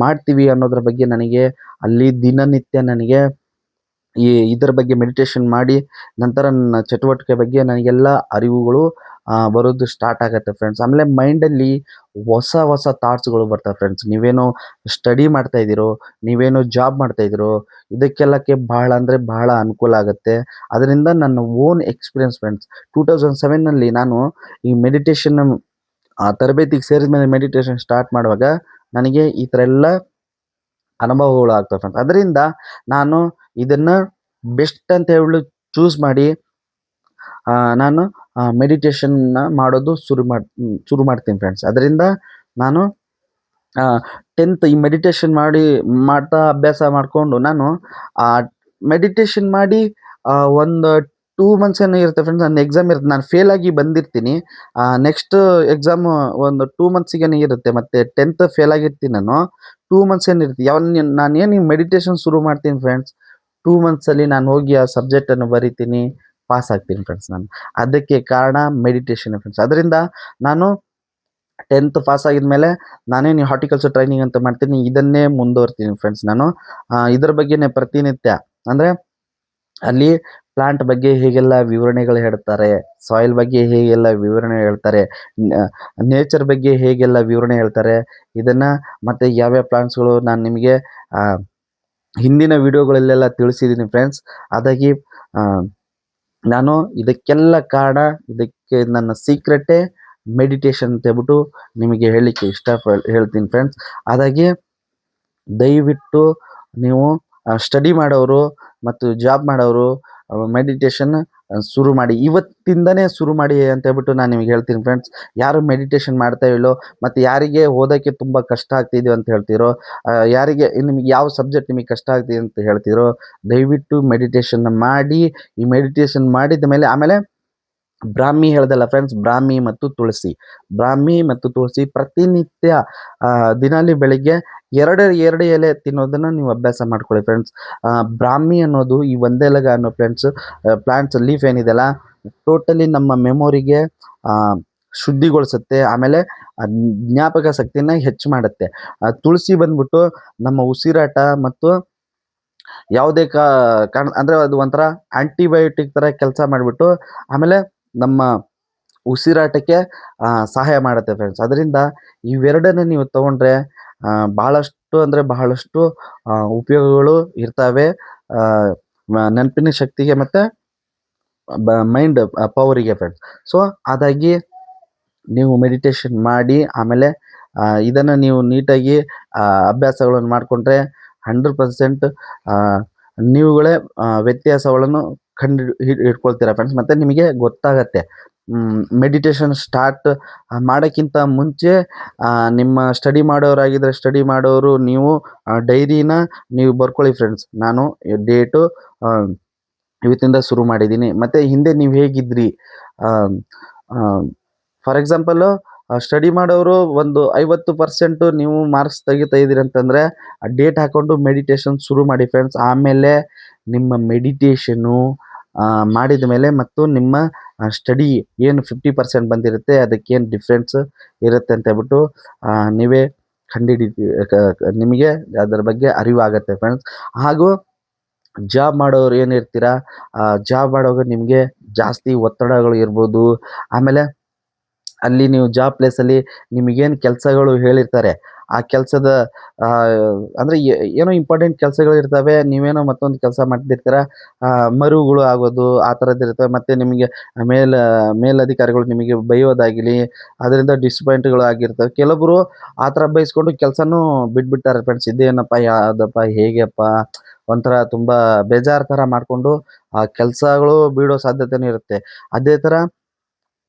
ಮಾಡ್ತೀವಿ ಅನ್ನೋದ್ರ ಬಗ್ಗೆ ನನಗೆ ಅಲ್ಲಿ ದಿನನಿತ್ಯ ನನಗೆ ಇದರ ಬಗ್ಗೆ ಮೆಡಿಟೇಷನ್ ಮಾಡಿ ನಂತರ ನನ್ನ ಚಟುವಟಿಕೆ ಬಗ್ಗೆ ನನಗೆಲ್ಲ ಅರಿವುಗಳು ಬರೋದು ಸ್ಟಾರ್ಟ್ ಆಗುತ್ತೆ ಫ್ರೆಂಡ್ಸ್. ಆಮೇಲೆ ಮೈಂಡಲ್ಲಿ ಹೊಸ ಹೊಸ ಥಾಟ್ಸ್ಗಳು ಬರ್ತವೆ ಫ್ರೆಂಡ್ಸ್. ನೀವೇನೋ ಸ್ಟಡಿ ಮಾಡ್ತಾ ಇದ್ದೀರೋ, ನೀವೇನೋ ಜಾಬ್ ಮಾಡ್ತಾ ಇದ್ದೀರೋ, ಇದಕ್ಕೆಲ್ಲಕ್ಕೆ ಬಹಳ ಅಂದರೆ ಬಹಳ ಅನುಕೂಲ ಆಗುತ್ತೆ. ಅದರಿಂದ ನನ್ನ ಓನ್ ಎಕ್ಸ್ಪೀರಿಯನ್ಸ್ ಫ್ರೆಂಡ್ಸ್. 2007ನಲ್ಲಿ ನಾನು ಈ ಮೆಡಿಟೇಷನ್ ತರಬೇತಿಗೆ ಸೇರಿದ ಮೇಲೆ ಮೆಡಿಟೇಷನ್ ಸ್ಟಾರ್ಟ್ ಮಾಡುವಾಗ ನನಗೆ ಈ ಥರ ಎಲ್ಲ ಅನುಭವಗಳು ಆಗ್ತವೆ ಫ್ರೆಂಡ್ಸ್. ಅದರಿಂದ ನಾನು ಇದನ್ನು ಬೆಸ್ಟ್ ಅಂತ ಹೇಳಿ ಚೂಸ್ ಮಾಡಿ ನಾನು ಮೆಡಿಟೇಷನ್ನ ಮಾಡೋದು ಶುರು ಮಾಡ್ತೀನಿ ಫ್ರೆಂಡ್ಸ್. ಅದರಿಂದ ನಾನು 10th ಈ ಮೆಡಿಟೇಷನ್ ಮಾಡ್ತಾ ಅಭ್ಯಾಸ ಮಾಡಿಕೊಂಡು ನಾನು ಮೆಡಿಟೇಷನ್ ಮಾಡಿ ಒಂದು 2 ಮಂತ್ಸ್ ಏನೋ ಇರುತ್ತೆ ಫ್ರೆಂಡ್ಸ್. ನನ್ನ ಎಕ್ಸಾಮ್ ಇರುತ್ತೆ. ನಾನು ಫೇಲಾಗಿ ಬಂದಿರ್ತೀನಿ. ನೆಕ್ಸ್ಟ್ ಎಕ್ಸಾಮು ಒಂದು 2 ಮಂತ್ಸಿಗೇನೆ ಇರುತ್ತೆ. ಮತ್ತು 10th ಫೇಲಾಗಿರ್ತೀನಿ ನಾನು. 2 ಮಂತ್ಸ್ ಏನಿರುತ್ತೆ ನಾನೇನು ಈ ಮೆಡಿಟೇಷನ್ ಶುರು ಮಾಡ್ತೀನಿ ಫ್ರೆಂಡ್ಸ್, 2 ಮಂತ್ಸಲ್ಲಿ ನಾನು ಹೋಗಿ ಆ ಸಬ್ಜೆಕ್ಟನ್ನು ಬರಿತೀನಿ, ಪಾಸ್ ಆಗ್ತೀನಿ ಫ್ರೆಂಡ್ಸ್ ನಾನು. ಅದಕ್ಕೆ ಕಾರಣ ಮೆಡಿಟೇಷನ್ ಫ್ರೆಂಡ್ಸ್. ಅದರಿಂದ ನಾನು 10th ಪಾಸ್ ಆಗಿದ್ಮೇಲೆ ನಾನೇನು ಹಾರ್ಟಿಕಲ್ಚರ್ ಟ್ರೈನಿಂಗ್ ಅಂತ ಮಾಡ್ತೀನಿ, ಇದನ್ನೇ ಮುಂದುವರ್ತೀನಿ ಫ್ರೆಂಡ್ಸ್ ನಾನು. ಇದ್ರ ಬಗ್ಗೆನೇ ಪ್ರತಿನಿತ್ಯ ಅಂದರೆ ಅಲ್ಲಿ ಪ್ಲಾಂಟ್ ಬಗ್ಗೆ ಹೇಗೆಲ್ಲ ವಿವರಣೆಗಳು ಹೇಳ್ತಾರೆ, ಸಾಯಿಲ್ ಬಗ್ಗೆ ಹೇಗೆಲ್ಲ ವಿವರಣೆ ಹೇಳ್ತಾರೆ, ನೇಚರ್ ಬಗ್ಗೆ ಹೇಗೆಲ್ಲ ವಿವರಣೆ ಹೇಳ್ತಾರೆ, ಇದನ್ನು ಮತ್ತು ಯಾವ್ಯಾವ ಪ್ಲಾಂಟ್ಸ್ಗಳು ನಾನು ನಿಮಗೆ ಹಿಂದಿನ ವಿಡಿಯೋಗಳಲ್ಲೆಲ್ಲ ತಿಳಿಸಿದ್ದೀನಿ ಫ್ರೆಂಡ್ಸ್. ಹಾಗಾಗಿ ನಾನು ಇದಕ್ಕೆಲ್ಲ ಕಾರಣ, ಇದಕ್ಕೆ ನನ್ನ ಸೀಕ್ರೆಟೇ ಮೆಡಿಟೇಷನ್ ಅಂತ ಹೇಳ್ಬಿಟ್ಟು ನಿಮಗೆ ಹೇಳಲಿಕ್ಕೆ ಹೇಳ್ತೀನಿ ಫ್ರೆಂಡ್ಸ್. ಹಾಗಾಗಿ ದಯವಿಟ್ಟು ನೀವು ಸ್ಟಡಿ ಮಾಡೋರು ಮತ್ತು ಜಾಬ್ ಮಾಡೋರು ಮೆಡಿಟೇಷನ್ ಶುರು ಮಾಡಿ, ಇವತ್ತಿಂದನೇ ಶುರು ಮಾಡಿ ಅಂತ ಹೇಳ್ಬಿಟ್ಟು ನಾನು ನಿಮಗೆ ಹೇಳ್ತೀನಿ ಫ್ರೆಂಡ್ಸ್. ಯಾರು ಮೆಡಿಟೇಷನ್ ಮಾಡ್ತಾ ಇಲ್ಲೋ ಮತ್ತು ಯಾರಿಗೆ ಓದೋಕ್ಕೆ ತುಂಬ ಕಷ್ಟ ಆಗ್ತಿದೆಯೋ ಅಂತ ಹೇಳ್ತಿರೋ, ಯಾರಿಗೆ ನಿಮಗೆ ಯಾವ ಸಬ್ಜೆಕ್ಟ್ ನಿಮಗೆ ಕಷ್ಟ ಆಗ್ತಿದೆ ಅಂತ ಹೇಳ್ತಿರೋ, ದಯವಿಟ್ಟು ಮೆಡಿಟೇಷನ್ ಮಾಡಿ. ಈ ಮೆಡಿಟೇಷನ್ ಮಾಡಿದ ಮೇಲೆ ಆಮೇಲೆ ಬ್ರಾಹ್ಮಿ ಹೇಳ್ದಲ್ಲ ಫ್ರೆಂಡ್ಸ್, ಬ್ರಾಹ್ಮಿ ಮತ್ತು ತುಳಸಿ ಪ್ರತಿನಿತ್ಯ ದಿನಾಲಿ ಬೆಳಿಗ್ಗೆ ಎರಡು ಎಲೆ ತಿನ್ನೋದನ್ನು ನೀವು ಅಭ್ಯಾಸ ಮಾಡ್ಕೊಳ್ಳಿ ಫ್ರೆಂಡ್ಸ್. ಬ್ರಾಹ್ಮಿ ಅನ್ನೋದು ಈ ಒಂದೆಲಗ ಅನ್ನೋ ಪ್ಲಾಂಟ್ಸ್ ಲೀಫ್ ಏನಿದೆಯಲ್ಲ, ಟೋಟಲಿ ನಮ್ಮ ಮೆಮೊರಿಗೆ ಶುದ್ಧಿಗೊಳಿಸುತ್ತೆ. ಆಮೇಲೆ ಜ್ಞಾಪಕ ಶಕ್ತಿನ ಹೆಚ್ಚು ಮಾಡುತ್ತೆ. ತುಳಸಿ ಬಂದ್ಬಿಟ್ಟು ನಮ್ಮ ಉಸಿರಾಟ ಮತ್ತು ಯಾವುದೇ ಕಾರಣ ಅಂದರೆ ಅದು ಒಂಥರ ಆ್ಯಂಟಿಬಯೋಟಿಕ್ ಥರ ಕೆಲಸ ಮಾಡಿಬಿಟ್ಟು ಆಮೇಲೆ ನಮ್ಮ ಉಸಿರಾಟಕ್ಕೆ ಸಹಾಯ ಮಾಡುತ್ತೆ ಫ್ರೆಂಡ್ಸ್. ಅದರಿಂದ ಇವೆರಡನ್ನು ನೀವು ತೊಗೊಂಡ್ರೆ ಬಹಳಷ್ಟು ಅಂದರೆ ಬಹಳಷ್ಟು ಉಪಯೋಗಗಳು ಇರ್ತವೆ ನೆನಪಿನ ಶಕ್ತಿಗೆ ಮತ್ತು ಮೈಂಡ್ ಪವರಿಗೆ ಫ್ರೆಂಡ್ಸ್. ಸೊ ಹಾಗಾಗಿ ನೀವು ಮೆಡಿಟೇಷನ್ ಮಾಡಿ ಆಮೇಲೆ ಇದನ್ನು ನೀವು ನೀಟಾಗಿ ಅಭ್ಯಾಸಗಳನ್ನು ಮಾಡಿಕೊಂಡ್ರೆ 100% ನೀವುಗಳೇ ವ್ಯತ್ಯಾಸಗಳನ್ನು ಇಟ್ಕೊಳ್ತೀರಾ ಫ್ರೆಂಡ್ಸ್. ಮತ್ತು ನಿಮಗೆ ಗೊತ್ತಾಗತ್ತೆ ಮೆಡಿಟೇಷನ್ ಸ್ಟಾರ್ಟ್ ಮಾಡೋಕ್ಕಿಂತ ಮುಂಚೆ ನಿಮ್ಮ ಸ್ಟಡಿ ಮಾಡೋರಾಗಿದ್ದರೆ ಸ್ಟಡಿ ಮಾಡೋರು ನೀವು ಡೈರಿನ ನೀವು ಬರ್ಕೊಳ್ಳಿ ಫ್ರೆಂಡ್ಸ್. ನಾನು ಡೇಟು ಇವತ್ತಿಂದ ಶುರು ಮಾಡಿದ್ದೀನಿ, ಮತ್ತು ಹಿಂದೆ ನೀವು ಹೇಗಿದ್ರಿ, ಫಾರ್ ಎಕ್ಸಾಂಪಲ್ಲು ಸ್ಟಡಿ ಮಾಡೋರು ಒಂದು 50% ನೀವು ಮಾರ್ಕ್ಸ್ ತೆಗಿತಾ ಇದ್ದೀರಿ ಅಂತಂದರೆ ಡೇಟ್ ಹಾಕ್ಕೊಂಡು ಮೆಡಿಟೇಷನ್ ಶುರು ಮಾಡಿ ಫ್ರೆಂಡ್ಸ್. ಆಮೇಲೆ ನಿಮ್ಮ ಮೆಡಿಟೇಷನ್ನು ಮಾಡಿದ ಮೇಲೆ ಮತ್ತು ನಿಮ್ಮ ಸ್ಟಡಿ ಏನು 50% ಬಂದಿರುತ್ತೆ ಅದಕ್ಕೇನು ಡಿಫ್ರೆನ್ಸ್ ಇರುತ್ತೆ ಅಂತ ಹೇಳ್ಬಿಟ್ಟು ನೀವೇ ನಿಮಗೆ ಅದರ ಬಗ್ಗೆ ಅರಿವಾಗುತ್ತೆ ಫ್ರೆಂಡ್ಸ್. ಹಾಗೂ ಜಾಬ್ ಮಾಡೋರು ಏನಿರ್ತೀರಾ, ಜಾಬ್ ಮಾಡುವಾಗ ನಿಮಗೆ ಜಾಸ್ತಿ ಒತ್ತಡಗಳು ಇರ್ಬೋದು. ಆಮೇಲೆ ಅಲ್ಲಿ ನೀವು ಜಾಬ್ ಪ್ಲೇಸಲ್ಲಿ ನಿಮಗೇನು ಕೆಲಸಗಳು ಹೇಳಿರ್ತಾರೆ, ಆ ಕೆಲಸದ ಅಂದರೆ ಏನೋ ಇಂಪಾರ್ಟೆಂಟ್ ಕೆಲಸಗಳು ಇರ್ತವೆ, ನೀವೇನೋ ಮತ್ತೊಂದು ಕೆಲಸ ಮಾಡ್ತಿರ್ತೀರ, ಮರುಗಳು ಆಗೋದು ಆ ಥರದ್ದಿರ್ತವೆ. ಮತ್ತು ನಿಮಗೆ ಮೇಲಧಿಕಾರಿಗಳು ನಿಮಗೆ ಬೈಯೋದಾಗಲಿ, ಅದರಿಂದ ಡಿಸಪಾಯಿಂಟ್ಗಳು ಆಗಿರ್ತವೆ. ಕೆಲವೊಬ್ಬರು ಆ ಥರ ಬೈಸ್ಕೊಂಡು ಕೆಲಸನೂ ಬಿಟ್ಬಿಡ್ತಾರೆ ಫ್ರೆಂಡ್ಸ್. ಇದೇನಪ್ಪ ಯಾವುದಪ್ಪ ಹೇಗೆಪ್ಪ ಒಂಥರ ತುಂಬ ಬೇಜಾರು ಥರ ಮಾಡಿಕೊಂಡು ಆ ಕೆಲಸಗಳು ಬಿಡೋ ಸಾಧ್ಯತೆನೂ ಇರುತ್ತೆ. ಅದೇ ಥರ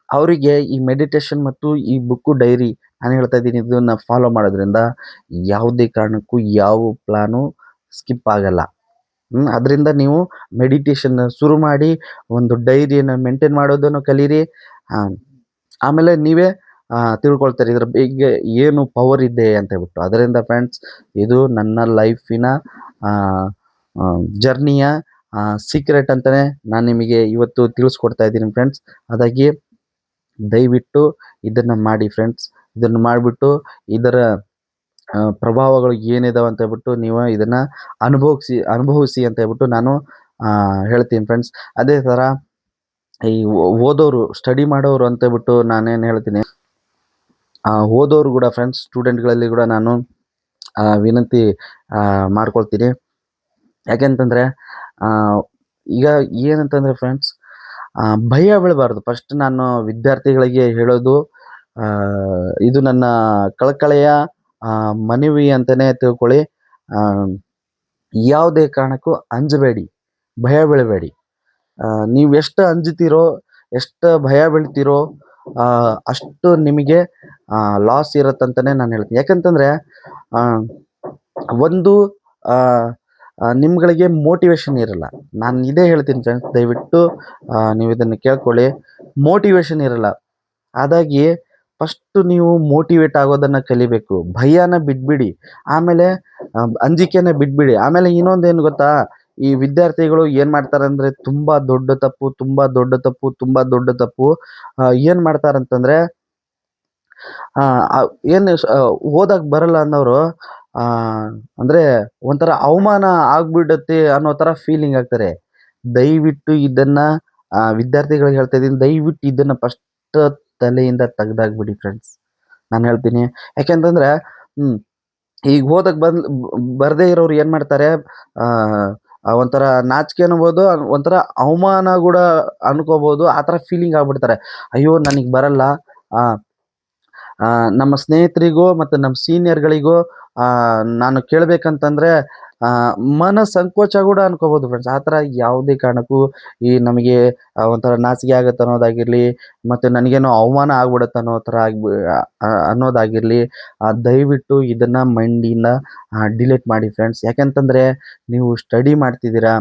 ಅವರಿಗೆ ಈ ಮೆಡಿಟೇಷನ್ ಮತ್ತು ಈ ಬುಕ್ಕು ಡೈರಿ ನಾನು ಹೇಳ್ತಾ ಇದ್ದೀನಿ, ಇದನ್ನು ಫಾಲೋ ಮಾಡೋದ್ರಿಂದ ಯಾವುದೇ ಕಾರಣಕ್ಕೂ ಯಾವ ಪ್ಲಾನು ಸ್ಕಿಪ್ ಆಗಲ್ಲ. ಅದರಿಂದ ನೀವು ಮೆಡಿಟೇಷನ್ ಶುರು ಮಾಡಿ ಒಂದು ಡೈರಿಯನ್ನು ಮೇಂಟೈನ್ ಮಾಡೋದನ್ನು ಕಲೀರಿ. ಆಮೇಲೆ ನೀವೇ ತಿಳ್ಕೊಳ್ತಾರೆ ಇದ್ರ ಬಗ್ಗೆ ಏನು ಪವರ್ ಇದೆ ಅಂತ ಹೇಳ್ಬಿಟ್ಟು. ಅದರಿಂದ ಫ್ರೆಂಡ್ಸ್, ಇದು ನನ್ನ ಲೈಫಿನ ಜರ್ನಿಯ ಸೀಕ್ರೆಟ್ ಅಂತಲೇ ನಾನು ನಿಮಗೆ ಇವತ್ತು ತಿಳಿಸ್ಕೊಡ್ತಾ ಇದ್ದೀನಿ ಫ್ರೆಂಡ್ಸ್. ಅದಾಗಿ ದಯವಿಟ್ಟು ಇದನ್ನು ಮಾಡಿ ಫ್ರೆಂಡ್ಸ್. ಇದನ್ನು ಮಾಡಿಬಿಟ್ಟು ಇದರ ಪ್ರಭಾವಗಳು ಏನಿದಾವೆ ಅಂತ ಹೇಳ್ಬಿಟ್ಟು ನೀವು ಇದನ್ನು ಅನುಭವಿಸಿ ಅಂತ ಹೇಳ್ಬಿಟ್ಟು ನಾನು ಹೇಳ್ತೀನಿ ಫ್ರೆಂಡ್ಸ್. ಅದೇ ಥರ ಈ ಓದೋರು, ಸ್ಟಡಿ ಮಾಡೋರು ಅಂತ ಹೇಳ್ಬಿಟ್ಟು ನಾನೇನು ಹೇಳ್ತೀನಿ, ಓದೋರು ಕೂಡ ಫ್ರೆಂಡ್ಸ್, ಸ್ಟೂಡೆಂಟ್ಗಳಲ್ಲಿ ಕೂಡ ನಾನು ವಿನಂತಿ ಮಾಡ್ಕೊಳ್ತೀನಿ. ಯಾಕೆಂತಂದರೆ ಈಗ ಏನಂತಂದರೆ ಫ್ರೆಂಡ್ಸ್, ಭಯ ಬೀಳಬಾರ್ದು. ಫಸ್ಟ್ ನಾನು ವಿದ್ಯಾರ್ಥಿಗಳಿಗೆ ಹೇಳೋದು, ಇದು ನನ್ನ ಕಳಕಳೆಯ ಮನವಿ ಅಂತಲೇ ತಿಳ್ಕೊಳ್ಳಿ. ಯಾವುದೇ ಕಾರಣಕ್ಕೂ ಅಂಜಬೇಡಿ, ಭಯ ಬೀಳಬೇಡಿ. ನೀವು ಎಷ್ಟು ಅಂಜುತ್ತೀರೋ, ಎಷ್ಟು ಭಯ ಬೀಳ್ತೀರೋ ಅಷ್ಟು ನಿಮಗೆ ಲಾಸ್ ಇರುತ್ತಂತಲೇ ನಾನು ಹೇಳ್ತೀನಿ. ಯಾಕಂತಂದರೆ ಒಂದು ನಿಮ್ಗಳಿಗೆ ಮೋಟಿವೇಶನ್ ಇರಲ್ಲ. ನಾನು ಇದೇ ಹೇಳ್ತೀನಿ ಫ್ರೆಂಡ್ಸ್, ದಯವಿಟ್ಟು ನೀವು ಇದನ್ನು ಕೇಳ್ಕೊಳ್ಳಿ. ಮೋಟಿವೇಶನ್ ಇರಲ್ಲ. ಹಾಗಾಗಿ ಫಸ್ಟು ನೀವು ಮೋಟಿವೇಟ್ ಆಗೋದನ್ನು ಕಲಿಬೇಕು. ಭಯನ ಬಿಟ್ಬಿಡಿ, ಆಮೇಲೆ ಅಂಜಿಕೆನ ಬಿಟ್ಬಿಡಿ. ಆಮೇಲೆ ಇನ್ನೊಂದೇನು ಗೊತ್ತಾ, ಈ ವಿದ್ಯಾರ್ಥಿಗಳು ಏನು ಮಾಡ್ತಾರೆ ಅಂದರೆ ತುಂಬ ದೊಡ್ಡ ತಪ್ಪು ಏನು ಮಾಡ್ತಾರಂತಂದರೆ, ಏನು ಓದಕ್ಕೆ ಬರಲ್ಲ ಅನ್ನೋರು ಅಂದರೆ ಒಂಥರ ಅವಮಾನ ಆಗ್ಬಿಡುತ್ತೆ ಅನ್ನೋ ಥರ ಫೀಲಿಂಗ್ ಆಗ್ತಾರೆ. ದಯವಿಟ್ಟು ಇದನ್ನು ವಿದ್ಯಾರ್ಥಿಗಳಿಗೆ ಹೇಳ್ತಾ ಇದ್ದೀನಿ, ದಯವಿಟ್ಟು ಇದನ್ನು ಫಸ್ಟ್ ತಲೆಯಿಂದ ತೆಗ್ದಾಕ್ಬಿಡಿ ಫ್ರೆಂಡ್ಸ್. ನಾನು ಹೇಳ್ತೀನಿ. ಯಾಕೆಂತಂದರೆ ಈಗ ಓದಕ್ಕೆ ಬರದೇ ಇರೋರು ಏನು ಮಾಡ್ತಾರೆ, ಒಂಥರ ನಾಚಿಕೆ ಅನ್ಬೋದು, ಒಂಥರ ಅವಮಾನ ಕೂಡ ಅನ್ಕೋಬೋದು. ಆ ಥರ ಫೀಲಿಂಗ್ ಆಗ್ಬಿಡ್ತಾರೆ. ಅಯ್ಯೋ ನನಗೆ ಬರಲ್ಲ, ನಮ್ಮ ಸ್ನೇಹಿತರಿಗೂ ಮತ್ತು ನಮ್ಮ ಸೀನಿಯರ್ಗಳಿಗೂ ನಾನು ಕೇಳಬೇಕಂತಂದರೆ ಸಂಕೋಚ ಕೂಡ ಅನ್ಕೋಬೋದು ಫ್ರೆಂಡ್ಸ್. ಆ ಥರ ಯಾವುದೇ ಕಾರಣಕ್ಕೂ ಈ ನಮಗೆ ಒಂಥರ ನಾಚಿಕೆ ಆಗುತ್ತೆ ಅನ್ನೋದಾಗಿರಲಿ, ಮತ್ತು ನನಗೇನೋ ಅವಮಾನ ಆಗ್ಬಿಡುತ್ತೆ ಅನ್ನೋ ಥರ ಅನ್ನೋದಾಗಿರಲಿ, ದಯವಿಟ್ಟು ಇದನ್ನು ಮೈಂಡಿಂದ ಡಿಲೀಟ್ ಮಾಡಿ ಫ್ರೆಂಡ್ಸ್. ಯಾಕೆಂತಂದರೆ ನೀವು ಸ್ಟಡಿ ಮಾಡ್ತಿದ್ದೀರಾ,